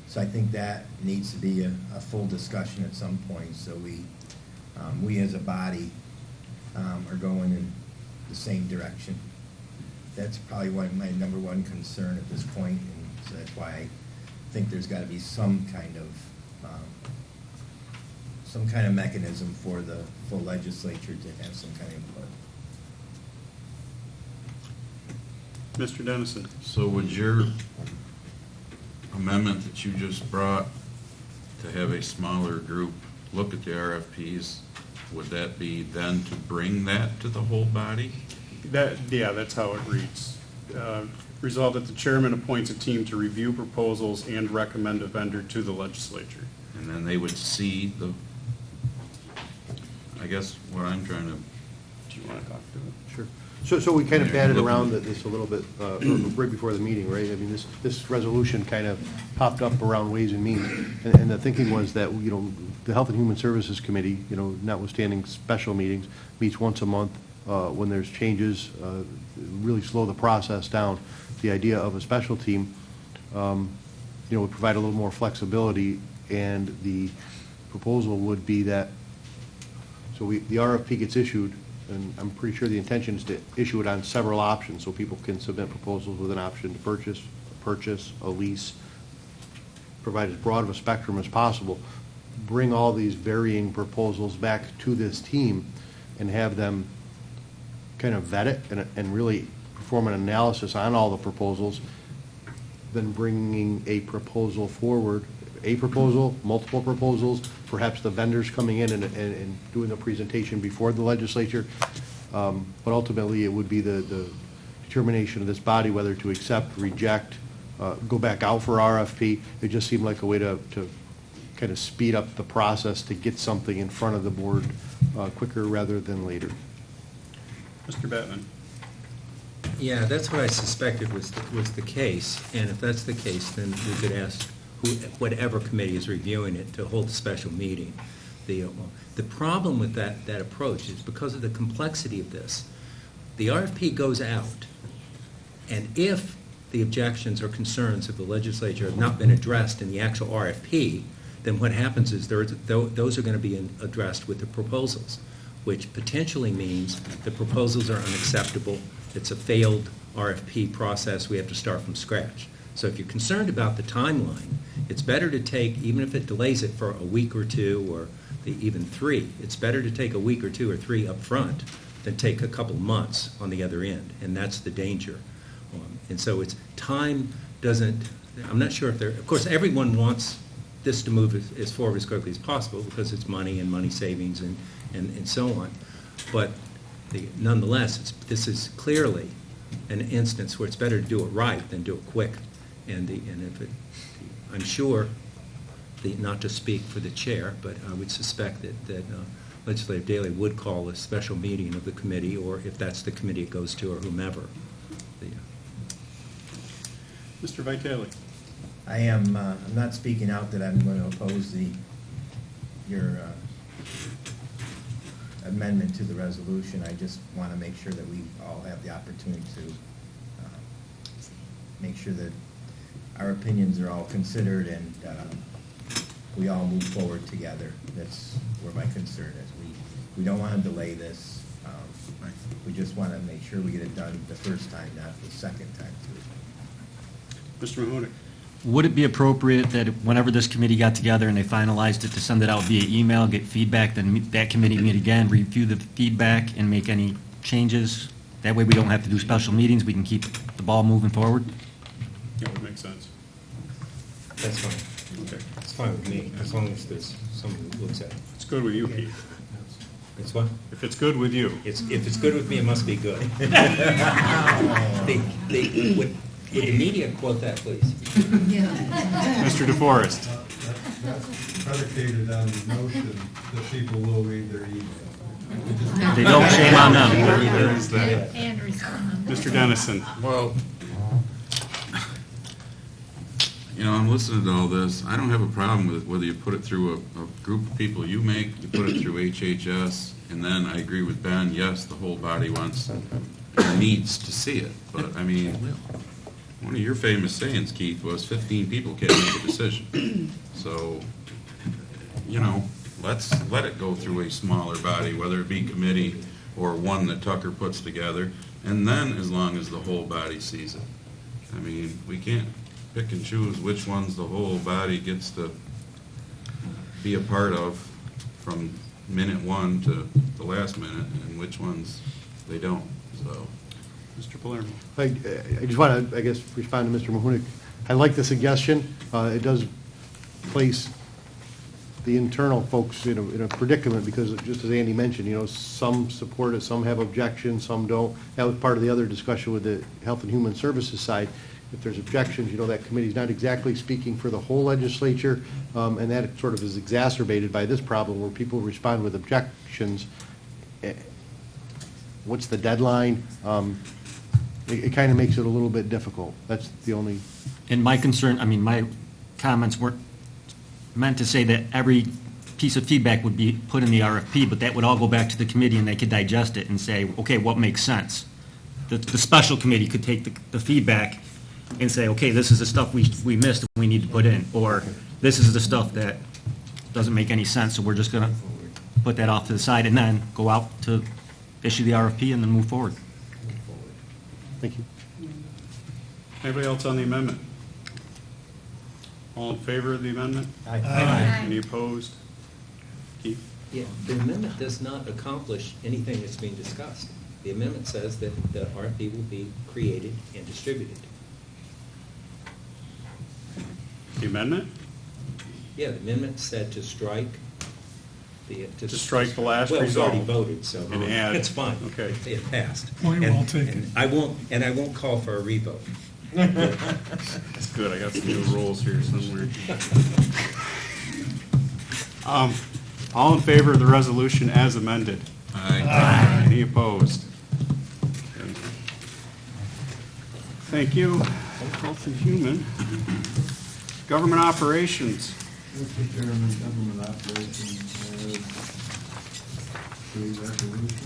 so I think that needs to be a full discussion at some point, so we as a body are going and the same direction. That's probably my number one concern at this point, and so that's why I think there's got to be some kind of mechanism for the full legislature to have some kind of input. Mr. Dennison? So would your amendment that you just brought to have a smaller group look at the RFPs, would that be then to bring that to the whole body? Yeah, that's how it reads. Resolved that the chairman appoints a team to review proposals and recommend a vendor to the legislature. And then they would see the, I guess what I'm trying to. Do you want to talk to it? Sure. So we kind of batted around this a little bit right before the meeting, right? I mean, this resolution kind of popped up around Ways and Means, and the thinking was that, you know, the Health and Human Services Committee, you know, notwithstanding special meetings, meets once a month when there's changes, really slow the process down. The idea of a special team, you know, would provide a little more flexibility, and the proposal would be that, so the RFP gets issued, and I'm pretty sure the intention is to issue it on several options, so people can submit proposals with an option to purchase, a lease, provide as broad of a spectrum as possible. Bring all these varying proposals back to this team and have them kind of vet it and really perform an analysis on all the proposals, then bringing a proposal forward, a proposal, multiple proposals, perhaps the vendors coming in and doing the presentation before the legislature. But ultimately, it would be the determination of this body whether to accept, reject, go back out for RFP. It just seemed like a way to kind of speed up the process to get something in front of the board quicker rather than later. Mr. Bettman? Yeah, that's what I suspected was the case, and if that's the case, then we could ask whatever committee is reviewing it to hold a special meeting. The problem with that approach is because of the complexity of this. The RFP goes out, and if the objections or concerns of the legislature have not been addressed in the actual RFP, then what happens is those are going to be addressed with the proposals, which potentially means the proposals are unacceptable. It's a failed RFP process. We have to start from scratch. So if you're concerned about the timeline, it's better to take, even if it delays it for a week or two or even 3, it's better to take a week or 2 or 3 up front than take a couple months on the other end, and that's the danger. And so it's time doesn't, I'm not sure if they're, of course, everyone wants this to move as forward as quickly as possible because it's money and money savings and so on. But nonetheless, this is clearly an instance where it's better to do it right than do it quick. I'm sure, not to speak for the chair, but I would suspect that Legislative Daley would call a special meeting of the committee, or if that's the committee it goes to, or whomever. Mr. Vitale? I'm not speaking out that I'm going to oppose your amendment to the resolution. I just want to make sure that we all have the opportunity to make sure that our opinions are all considered and we all move forward together. That's where my concern is. We don't want to delay this. We just want to make sure we get it done the first time, not the second time too. Mr. Mahoney? Would it be appropriate that whenever this committee got together and they finalized it, to send it out via email, get feedback, then that committee meet again, review the feedback, and make any changes? That way we don't have to do special meetings, we can keep the ball moving forward? That would make sense. That's fine. Okay. It's fine with me, as long as there's someone who looks at it. It's good with you, Keith. It's what? If it's good with you. If it's good with me, it must be good. Would the media quote that, please? Mr. DeForest. That's predicated on the notion that people will read their email. They don't, shame on them. There is that. And respond. Mr. Dennison. Well, you know, I'm listening to all this. I don't have a problem with whether you put it through a group of people you make, you put it through HHS, and then I agree with Ben, yes, the whole body wants or needs to see it. But, I mean, one of your famous sayings, Keith, was 15 people can't make a decision. So, you know, let's let it go through a smaller body, whether it be committee or one that Tucker puts together, and then as long as the whole body sees it. I mean, we can't pick and choose which ones the whole body gets to be a part of from minute one to the last minute, and which ones they don't, so. Mr. Palermo. I just want to, I guess, respond to Mr. Mahunik. I like the suggestion. It does place the internal folks in a predicament because, just as Andy mentioned, some support it, some have objections, some don't. That was part of the other discussion with the Health and Human Services side. If there's objections, that committee's not exactly speaking for the whole legislature, and that sort of is exacerbated by this problem where people respond with objections. What's the deadline? It kind of makes it a little bit difficult. That's the only. And my concern, my comments weren't meant to say that every piece of feedback would be put in the RFP, but that would all go back to the committee and they could digest it and say, okay, what makes sense? The special committee could take the feedback and say, okay, this is the stuff we missed and we need to put in, or this is the stuff that doesn't make any sense, so we're just going to put that off to the side and then go out to issue the RFP and then move forward. Thank you. Anybody else on the amendment? All in favor of the amendment? Aye. Any opposed? Keith? Yeah, the amendment does not accomplish anything that's being discussed. The amendment says that the RFP will be created and distributed. The amendment? Yeah, the amendment said to strike the... To strike the last Well, it's already result. voted, so And add. it's fine. Okay. It passed. Point well taken. And I won't call for a revote. That's good, I got some new rules here somewhere. All in favor of the resolution as amended? Aye. Any opposed? Okay. Thank you. Health and Human. Government Operations. Mr. Chairman, Government Operations has three resolutions.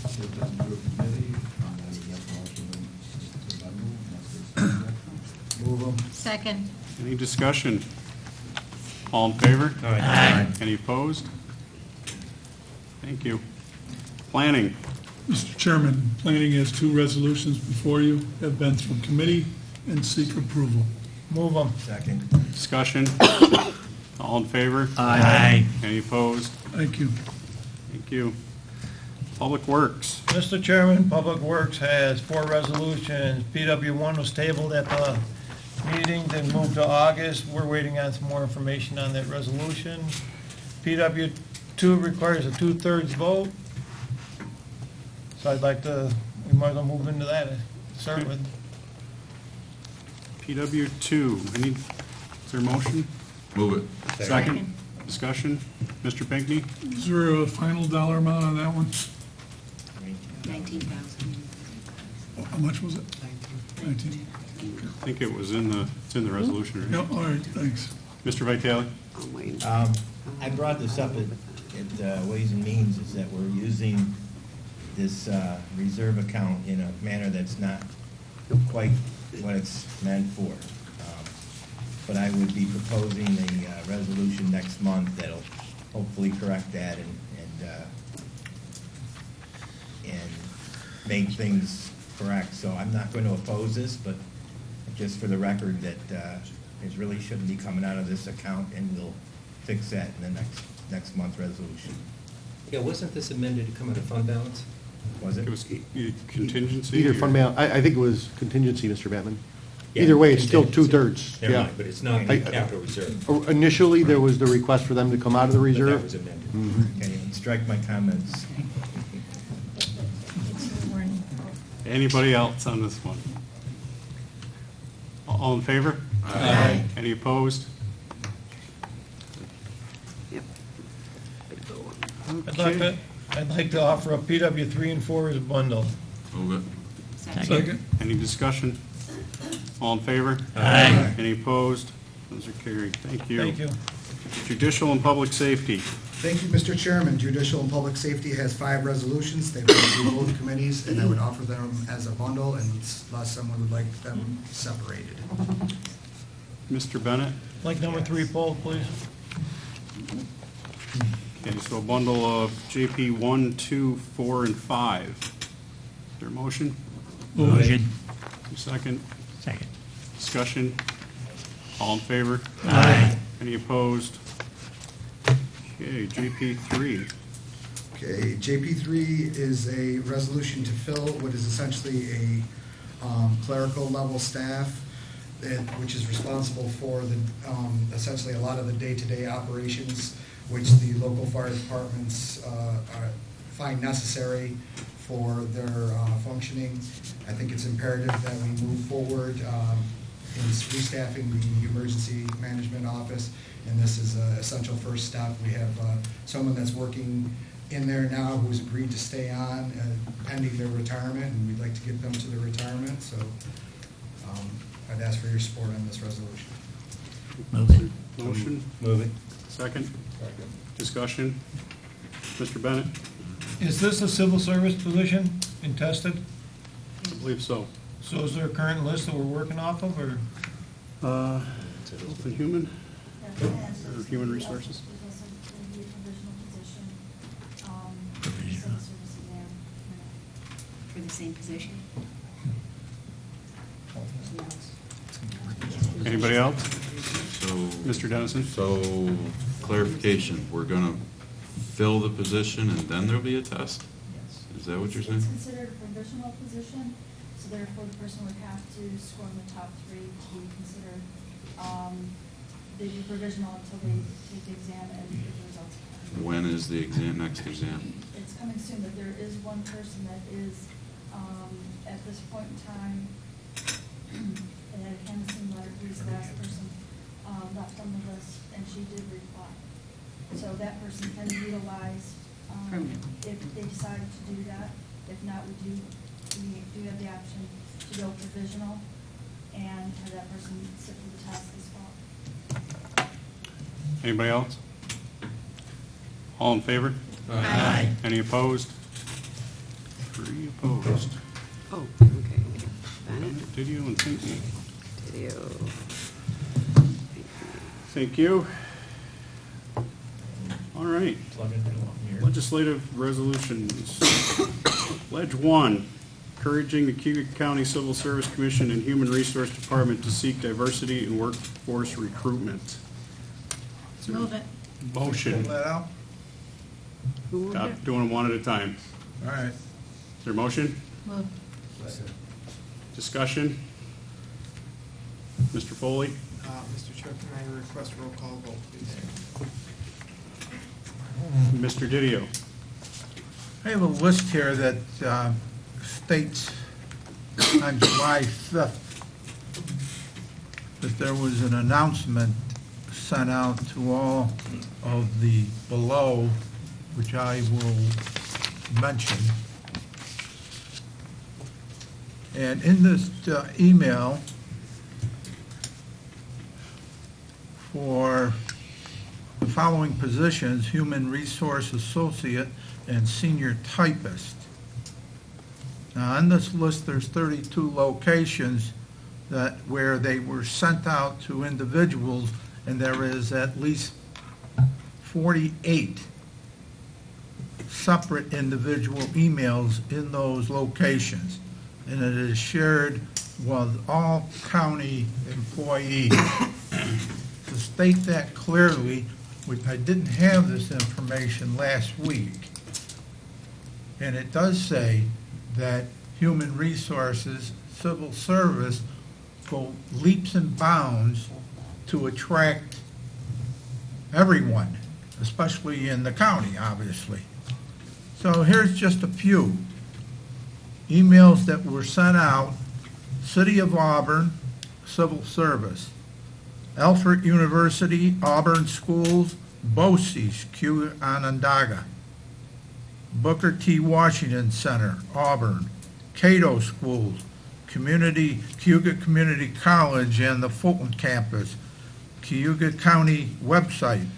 Put them to a committee, and I would like also to bundle, unless there's objection. Move them. Second. Any discussion? All in favor? Aye. Any opposed? Thank you. Planning. Mr. Chairman, planning has two resolutions before you, have been through committee and seek approval. Move them. Second. Discussion? All in favor? Aye. Any opposed? Thank you. Thank you. Public Works. Mr. Chairman, Public Works has four resolutions. PW1 was tabled at the meeting, then moved to August. We're waiting on some more information on that resolution. PW2 requires a 2/3 vote. So I'd like to, we might as well move into that, start with. PW2, is there a motion? Move it. Second. Discussion? Mr. Pinckney? Is there a final dollar amount on that one? 19,000. How much was it? 19. I think it was it's in the resolution, right? Yep, all right, thanks. Mr. Vitale? I'm waiting. I brought this up at Ways and Means, is that we're using this reserve account in a manner that's not quite what it's meant for. But I would be proposing a resolution next month that'll hopefully correct that and make things correct. So I'm not going to oppose this, but just for the record that it really shouldn't be coming out of this account, and we'll fix that in the next month resolution. Yeah, wasn't this amended to come out of fund balance? Was it? It was contingency? Either or- fund balance, I think it was contingency, Mr. Batman. Yeah, Either way, it's still contingency. 2/3. Never Yeah. mind, but it's not in the capital reserve. Initially, there was the request for them to come out of the But reserve. that was amended. Okay, and strike my comments. Anybody else on this one? All in favor? Aye. Any opposed? Yep. I'd like to offer up PW 3 and 4 as a bundle. Move it. Second. Any discussion? All in favor? Aye. Any opposed? Those are carried. Thank you. Thank you. Judicial and Public Safety. Thank you, Mr. Chairman. Judicial and Public Safety has 5 resolutions. They went through both committees, and I would offer them as a bundle unless someone would like them separated. Mr. Bennett? Like number 3 pulled, please. Okay, so a bundle of JP 1, 2, 4, and 5. Is there a motion? Motion. Second? Second. Discussion? All in favor? Aye. Any opposed? Okay, JP 3. Okay, JP3 is a resolution to fill what is essentially a clerical level staff, which is responsible for the, essentially a lot of the day-to-day operations which the local fire departments find necessary for their functioning. I think it's imperative that we move forward in restaffing the emergency management office, and this is an essential first step. We have someone that's working in there now who's agreed to stay on pending their retirement, and we'd like to get them to their retirement, so I'd ask for your support on this resolution. Move it. Motion? Move it. Second? Discussion? Mr. Bennett? Is this a civil service position and tested? I believe so. So is there a current list that we're working off of, or? Health and Human? Or Human Resources? For the same position? Anybody else? So. Mr. Dennison? So, clarification, we're gonna fill the position and then there'll be a test? Is that what you're saying? It's considered a provisional position, so therefore the person would have to score in the top three to be considered. They'd be provisional until they take the exam and get the results. When is the exam, next exam? It's coming soon, but there is one person that is, at this point in time, they had a canvassing letter, who's the last person left on the list, and she did reply. So that person can be utilized if they decide to do that. If not, we do have the option to go provisional and have that person sit for the test as well. Anybody else? All in favor? Aye. Any opposed? 3 opposed. Oh, okay. Bennett, Did you and thank you. did you? Thank you. All right. Legislative resolutions. Pledge 1, encouraging the Cayuga County Civil Service Commission and Human Resource Department to seek diversity in workforce recruitment. Is there a Move it. Motion. Pull that out? Stop doing them one at a time. All right. Is there a motion? Move. Discussion? Mr. Foley? Mr. Chair, can I request a roll call vote, please? Mr. Didio? I have a list here that states on July 5th that there was an announcement sent out to all of the below, which I will mention. And in this email for the following positions: Human Resource Associate and Senior Typist. Now, on this list, there's 32 locations where they were sent out to individuals, and there is at least 48 separate individual emails in those locations, and it is shared with all county employees. To state that clearly, I didn't have this information last week, and it does say that Human Resources, Civil Service go leaps and bounds to attract everyone, especially in the county, obviously. So here's just a few emails that were sent out. City of Auburn, Civil Service. Alfred University, Auburn Schools, BOCES, Cayuga, Onondaga. Booker T. Washington Center, Auburn. Cato Schools, Cayuga Community College and the Fulton Campus. Cayuga County website.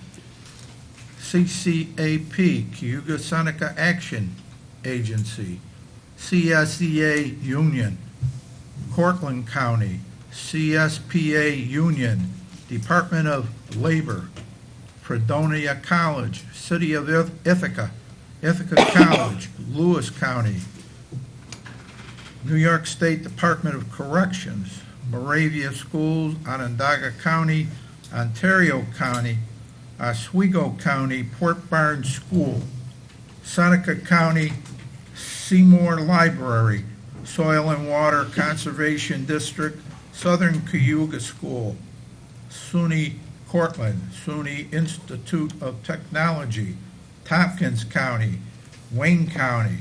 CCAP, Cayuga Seneca Action Agency. CSEA Union. Cortland County. CSPA Union. Department of Labor. Fredonia College, City of Ithaca, Ithaca College, Lewis County, New York State Department of Corrections, Moravia Schools, Onondaga County, Ontario County, Oswego County, Port Barnes School, Seneca County, Seymour Library, Soil and Water Conservation District, Southern Cayuga School, SUNY Cortland, SUNY Institute of Technology, Tompkins County, Wayne County,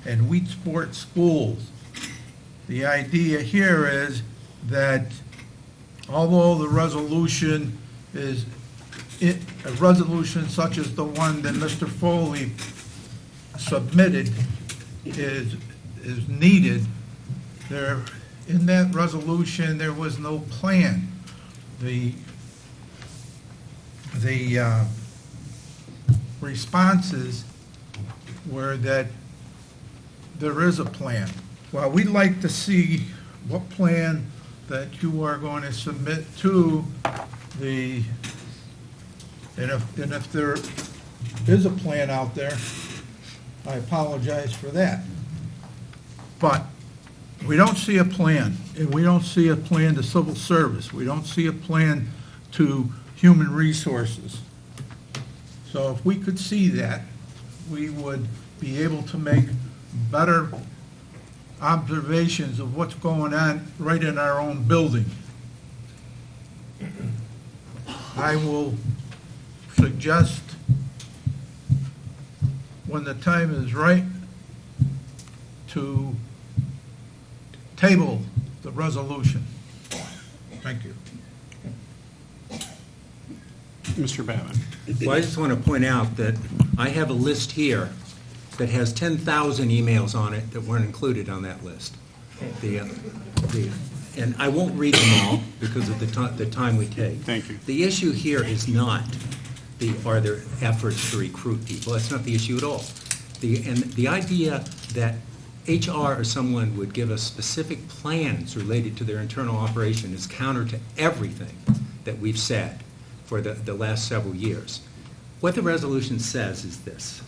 and Wheatsport Schools. The idea here is that although the resolution is, a resolution such as the one that Mr. Foley submitted is needed, there, in that resolution, there was no plan. The responses were that there is a plan. Well, we'd like to see what plan that you are going to submit to the, and if there is a plan out there, I apologize for that. But we don't see a plan, and we don't see a plan to civil service. We don't see a plan to human resources. So if we could see that, we would be able to make better observations of what's going on right in our own building. I will suggest, when the time is right, to table the resolution. Thank you. Mr. Babbitt. Well, I just want to point out that I have a list here that has 10,000 emails on it that weren't included on that list. And I won't read them all because of the time we take. Thank you. The issue here is not are there efforts to recruit people. That's not the issue at all. The idea that HR or someone would give us specific plans related to their internal operation is counter to everything that we've said for the last several years. What the resolution says is this: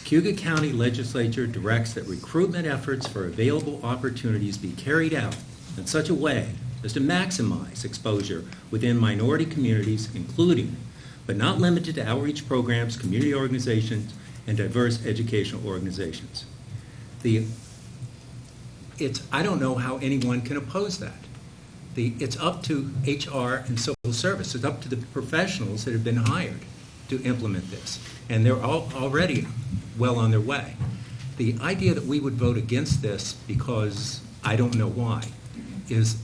Cayuga County Legislature directs that recruitment efforts for available opportunities be carried out in such a way as to maximize exposure within minority communities, including, but not limited to, outreach programs, community organizations, and diverse educational organizations. I don't know how anyone can oppose that. It's up to HR and civil service. It's up to the professionals that have been hired to implement this, and they're already well on their way. The idea that we would vote against this because I don't know why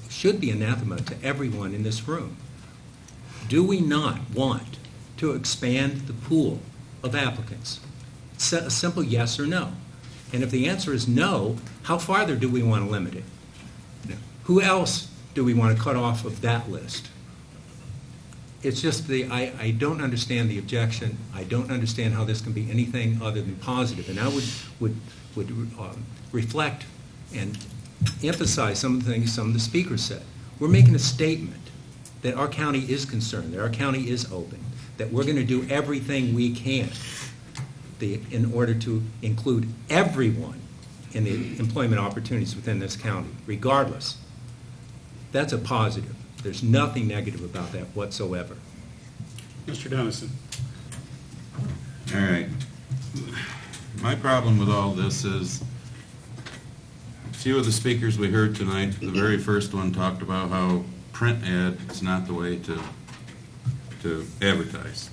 should be anathema to everyone in this room. Do we not want to expand the pool of applicants? It's a simple yes or no. And if the answer is no, how farther do we want to limit it? Who else do we want to cut off of that list? It's just I don't understand the objection. I don't understand how this can be anything other than positive. And I would reflect and emphasize some of the things some of the speakers said. We're making a statement that our county is concerned, that our county is open, that we're going to do everything we can in order to include everyone in the employment opportunities within this county, regardless. That's a positive. There's nothing negative about that whatsoever. Mr. Dennison. All right. My problem with all this is a few of the speakers we heard tonight, the very first one talked about how print ad is not the way to advertise.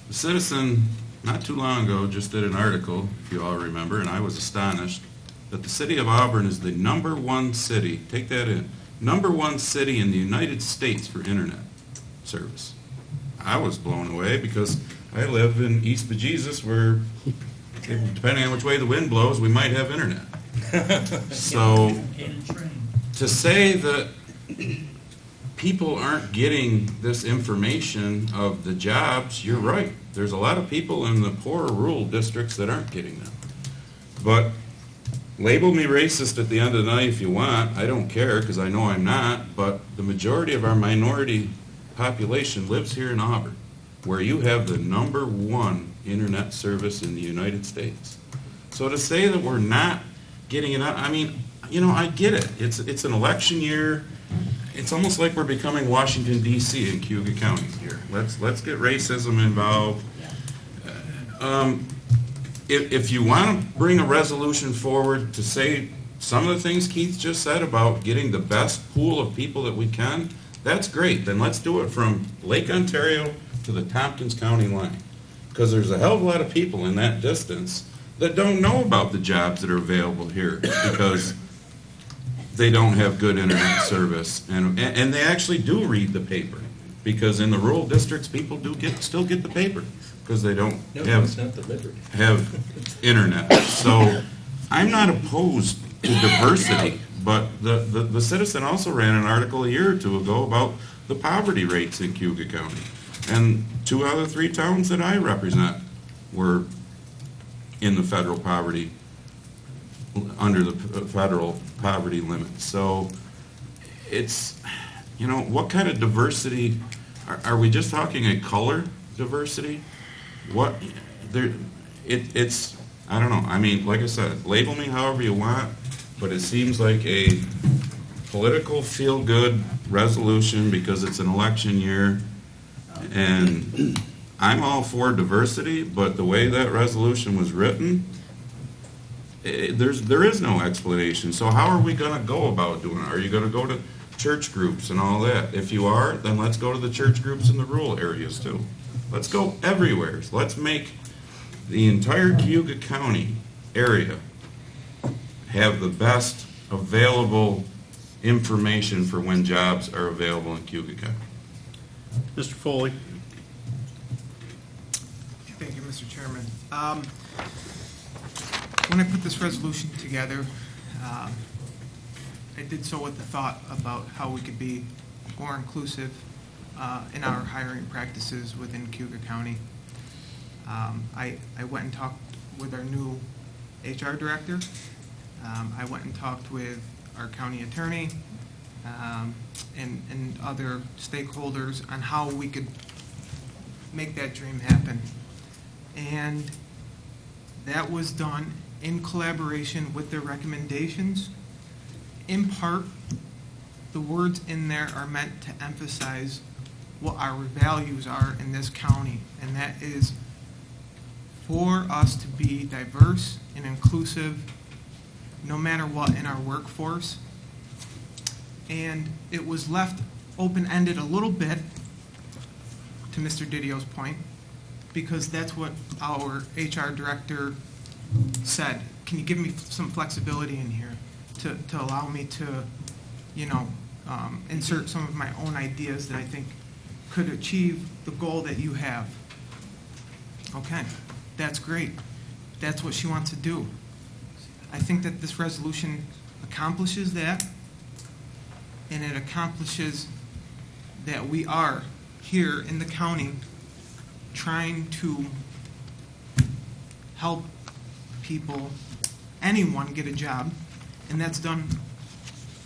The Citizen, not too long ago, just did an article, if you all remember, and I was astonished that the city of Auburn is the #1 city, take that in, #1 city in the United States for internet service. I was blown away because I live in East Bejesus where, depending on which way the wind blows, we might have internet. So to say that people aren't getting this information of the jobs, you're right. There's a lot of people in the poorer rural districts that aren't getting them. But label me racist at the end of the night if you want. I don't care because I know I'm not. But the majority of our minority population lives here in Auburn. where you have the #1 internet service in the United States. So to say that we're not getting it out, I mean, you know, I get it. It's an election year. It's almost like we're becoming Washington DC in Cayuga County here. Let's get racism involved. If you want to bring a resolution forward to say some of the things Keith just said about getting the best pool of people that we can, that's great. Then let's do it from Lake Ontario to the Tompkins County line. Because there's a hell of a lot of people in that distance that don't know about the jobs that are available here because they don't have good internet service. And they actually do read the paper. Because in the rural districts, people do still get the paper because they don't have internet. So I'm not opposed to diversity, but the Citizen also ran an article a year or two ago about the poverty rates in Cayuga County. And 2 out of the 3 towns that I represent were in the federal poverty, under the federal poverty limit. So it's, you know, what kind of diversity, are we just talking a color diversity? What, it's, I don't know. I mean, like I said, label me however you want, but it seems like a political feel-good resolution because it's an election year. And I'm all for diversity, but the way that resolution was written, there is no explanation. So how are we going to go about doing it? Are you going to go to church groups and all that? If you are, then let's go to the church groups in the rural areas too. Let's go everywhere. So let's make the entire Cayuga County area have the best available information for when jobs are available in Cayuga County. Mr. Foley. Thank you, Mr. Chairman. When I put this resolution together, I did so with the thought about how we could be more inclusive in our hiring practices within Cayuga County. I went and talked with our new HR director. I went and talked with our county attorney and other stakeholders on how we could make that dream happen. And that was done in collaboration with their recommendations. In part, the words in there are meant to emphasize what our values are in this county, and that is for us to be diverse and inclusive no matter what in our workforce. And it was left open-ended a little bit, to Mr. Didio's point, because that's what our HR director said. Can you give me some flexibility in here to allow me to, you know, insert some of my own ideas that I think could achieve the goal that you have? Okay, that's great. That's what she wants to do. I think that this resolution accomplishes that, and it accomplishes that we are here in the county trying to help people, anyone, get a job, and that's done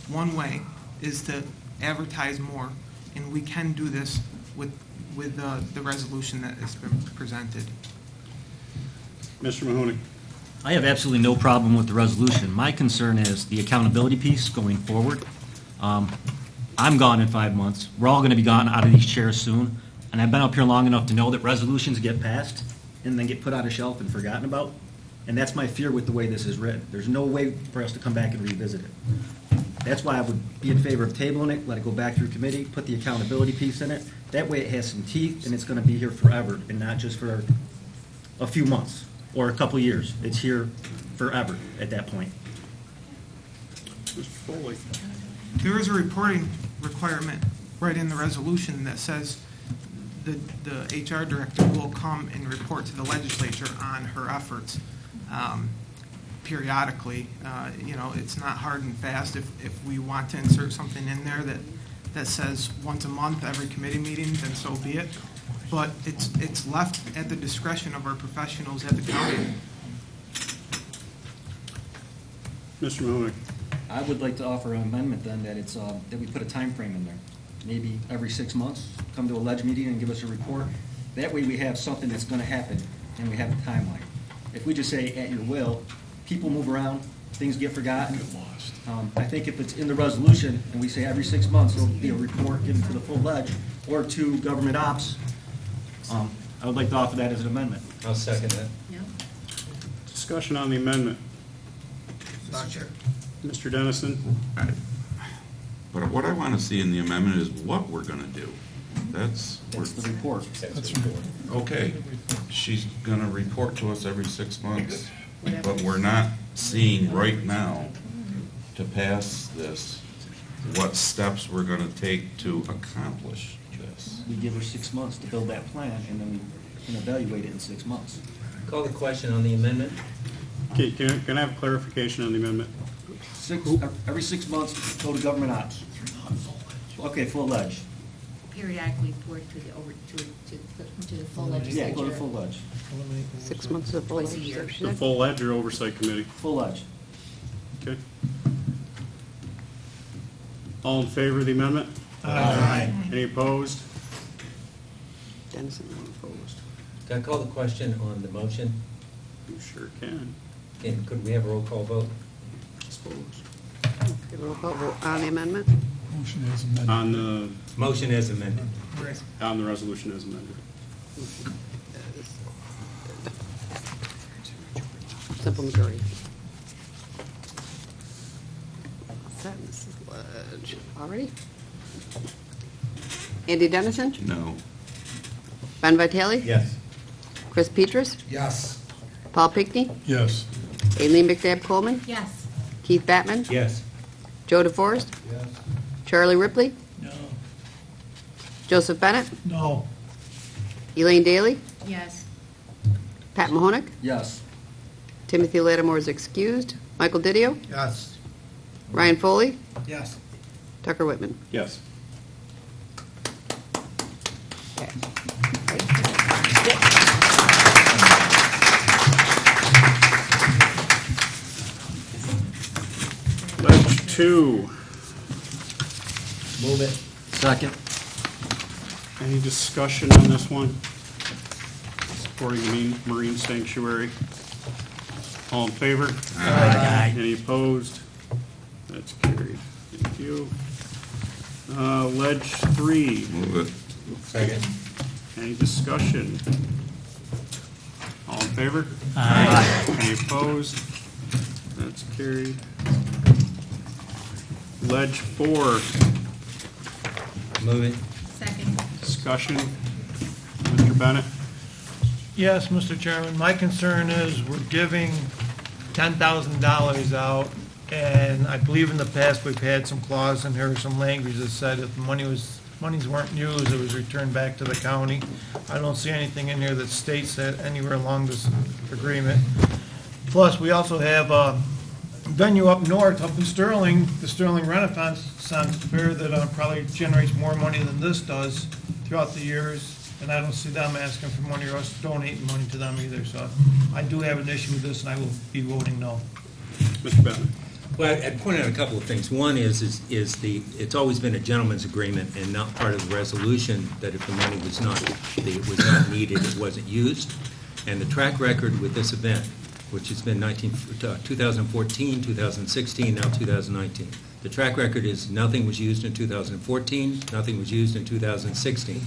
one way, is to advertise more, and we can do this with the resolution that has been presented. Mr. Mahoney. I have absolutely no problem with the resolution. My concern is the accountability piece going forward. I'm gone in 5 months. We're all going to be gone out of these chairs soon. And I've been up here long enough to know that resolutions get passed and then get put on a shelf and forgotten about. And that's my fear with the way this is written. There's no way for us to come back and revisit it. That's why I would be in favor of tabling it, let it go back through committee, put the accountability piece in it. That way it has some teeth and it's going to be here forever and not just for a few months or a couple years. It's here forever at that point. Mr. Foley. There is a reporting requirement right in the resolution that says the HR director will come and report to the legislature on her efforts periodically. You know, it's not hard and fast. If we want to insert something in there that says once a month, every committee meeting, then so be it. But it's left at the discretion of our professionals at the county. Mr. Mahoney. I would like to offer an amendment then that it's, that we put a time frame in there. Maybe every 6 months, come to a ledge meeting and give us a report. That way we have something that's gonna happen, and we have a timeline. If we just say at your will, people move around, things get forgotten. I think if it's in the resolution, and we say every 6 months, there'll be a report given to the full ledge, or to government ops, I would like to offer that as an amendment. I'll second that. Discussion on the amendment. Mr. Dennison? But what I want to see in the amendment is what we're going to do. That's the report. Okay, she's going to report to us every 6 months, but we're not seeing right now to pass this, what steps we're going to take to accomplish this. We give her 6 months to build that plan, and then we can evaluate it in 6 months. Call the question on the amendment. Okay, can I have clarification on the amendment? Every 6 months, go to government ops. Okay, full ledge. Periodically report to the full legislature. Yeah, go to full ledge. 6 months of full Twice a year. legislature. The full ledge or oversight committee? Full ledge. Okay. All in favor of the amendment? Aye. Any opposed? Dennison, not opposed. Can I call the question on the motion? You sure can. And could we have a roll call vote? Okay, roll call vote on the amendment. Motion is amended. On the, Motion as amended. on the resolution as amended. Simple majority. Set, Mrs. Ledge. Already? Andy Dennison? No. Ben Vitale? Yes. Chris Petras? Yes. Paul Pickney? Yes. Aileen McDab Coleman? Yes. Keith Batman? Yes. Joe DeForest? Yes. Charlie Ripley? No. Joseph Bennett? No. Elaine Daly? Yes. Pat Mahonik? Yes. Timothy Lattimore is excused. Michael Didio? Yes. Ryan Foley? Yes. Tucker Whitman? Yes. Ledge 2. Move it. Second. Any discussion on this one? Supporting the marine sanctuary. All in favor? Aye. Any opposed? That's carried. Thank you. Ledge 3. Move it. Second. Any discussion? All in favor? Aye. Any opposed? That's carried. Ledge 4. Move it. Second. Discussion. Mr. Bennett? Yes, Mr. Chairman, my concern is we're giving $10,000 out, and I believe in the past we've had some clause in here, some language that said if monies weren't used, it was returned back to the county. I don't see anything in here that states that anywhere along this agreement. Plus, we also have a venue up north, up in Sterling, the Sterling Renaissance Fair, that probably generates more money than this does throughout the years. And I don't see them asking for money or us donating money to them either. So I do have an issue with this, and I will be voting no. Mr. Bennett? Well, I'd point out a couple of things. One is it's always been a gentleman's agreement and not part of the resolution that if the money was not needed, it wasn't used. And the track record with this event, which has been 2014, 2016, now 2019. The track record is nothing was used in 2014, nothing was used in 2016.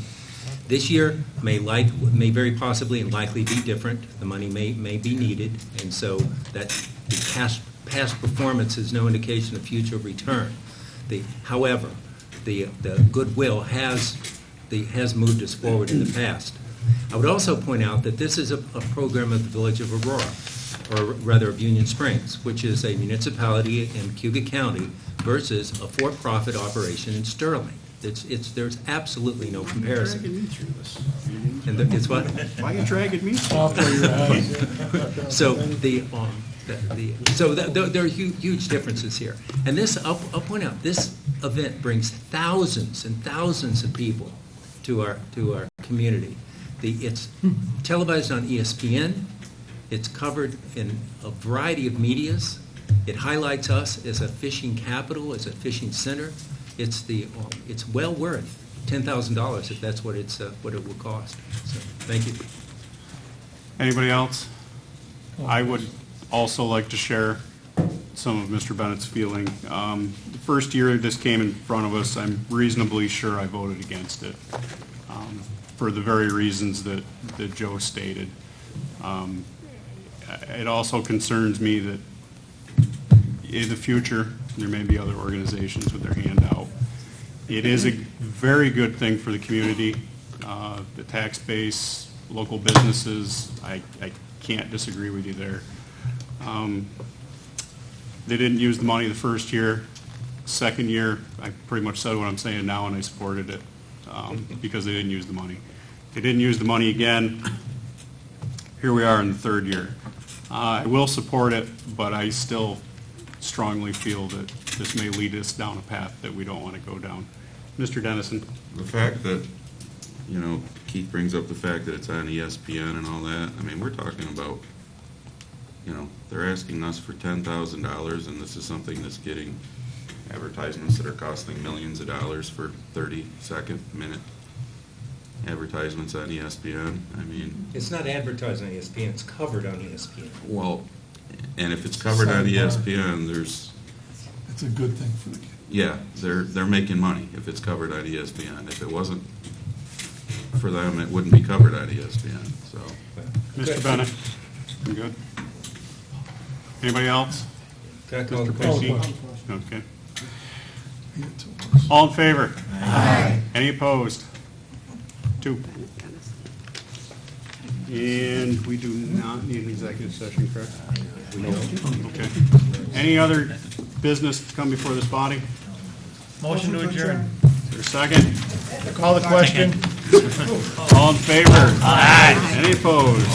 This year may very possibly and likely be different. The money may be needed, and so that the past performance is no indication of future return. However, the goodwill has moved us forward in the past. I would also point out that this is a program of the Village of Aurora, or rather of Union Springs, which is a municipality in Cayuga County versus a for-profit operation in Sterling. There's absolutely no comparison. Why are you dragging me through this? And it's what? Why are you dragging me through Off where you're at. So there are huge differences here. And this, I'll point out, this event brings thousands and thousands of people to our community. It's televised on ESPN. It's covered in a variety of medias. It highlights us as a fishing capital, as a fishing center. It's well worth $10,000 if that's what it's, what it will cost. So, thank you. Anybody else? I would also like to share some of Mr. Bennett's feeling. The first year this came in front of us, I'm reasonably sure I voted against it, for the very reasons that Joe stated. It also concerns me that in the future, there may be other organizations with their hand out. It is a very good thing for the community, the tax base, local businesses. I can't disagree with you there. They didn't use the money the first year. Second year, I pretty much said what I'm saying now, and I supported it because they didn't use the money. They didn't use the money again. Here we are in the third year. I will support it, but I still strongly feel that this may lead us down a path that we don't want to go down. Mr. Dennison. The fact that, you know, Keith brings up the fact that it's on ESPN and all that, I mean, we're talking about, you know, they're asking us for $10,000, and this is something that's getting advertisements that are costing millions of dollars for 30-second, minute advertisements on ESPN. I mean... It's not advertised on ESPN, it's covered on ESPN. Well, and if it's covered on ESPN, there's... It's a good thing for the kids. Yeah, they're making money if it's covered on ESPN. If it wasn't for them, it wouldn't be covered on ESPN, so... Mr. Bennett, you good? Anybody else? Can I call the Mr. question? Pesci? Okay. All in favor? Aye. Any opposed? 2. And we do not need an executive session, correct? We don't. Okay. Any other business to come before this body? Motion to adjourn. Is there a second? Call the question. All in favor? Aye. Any opposed?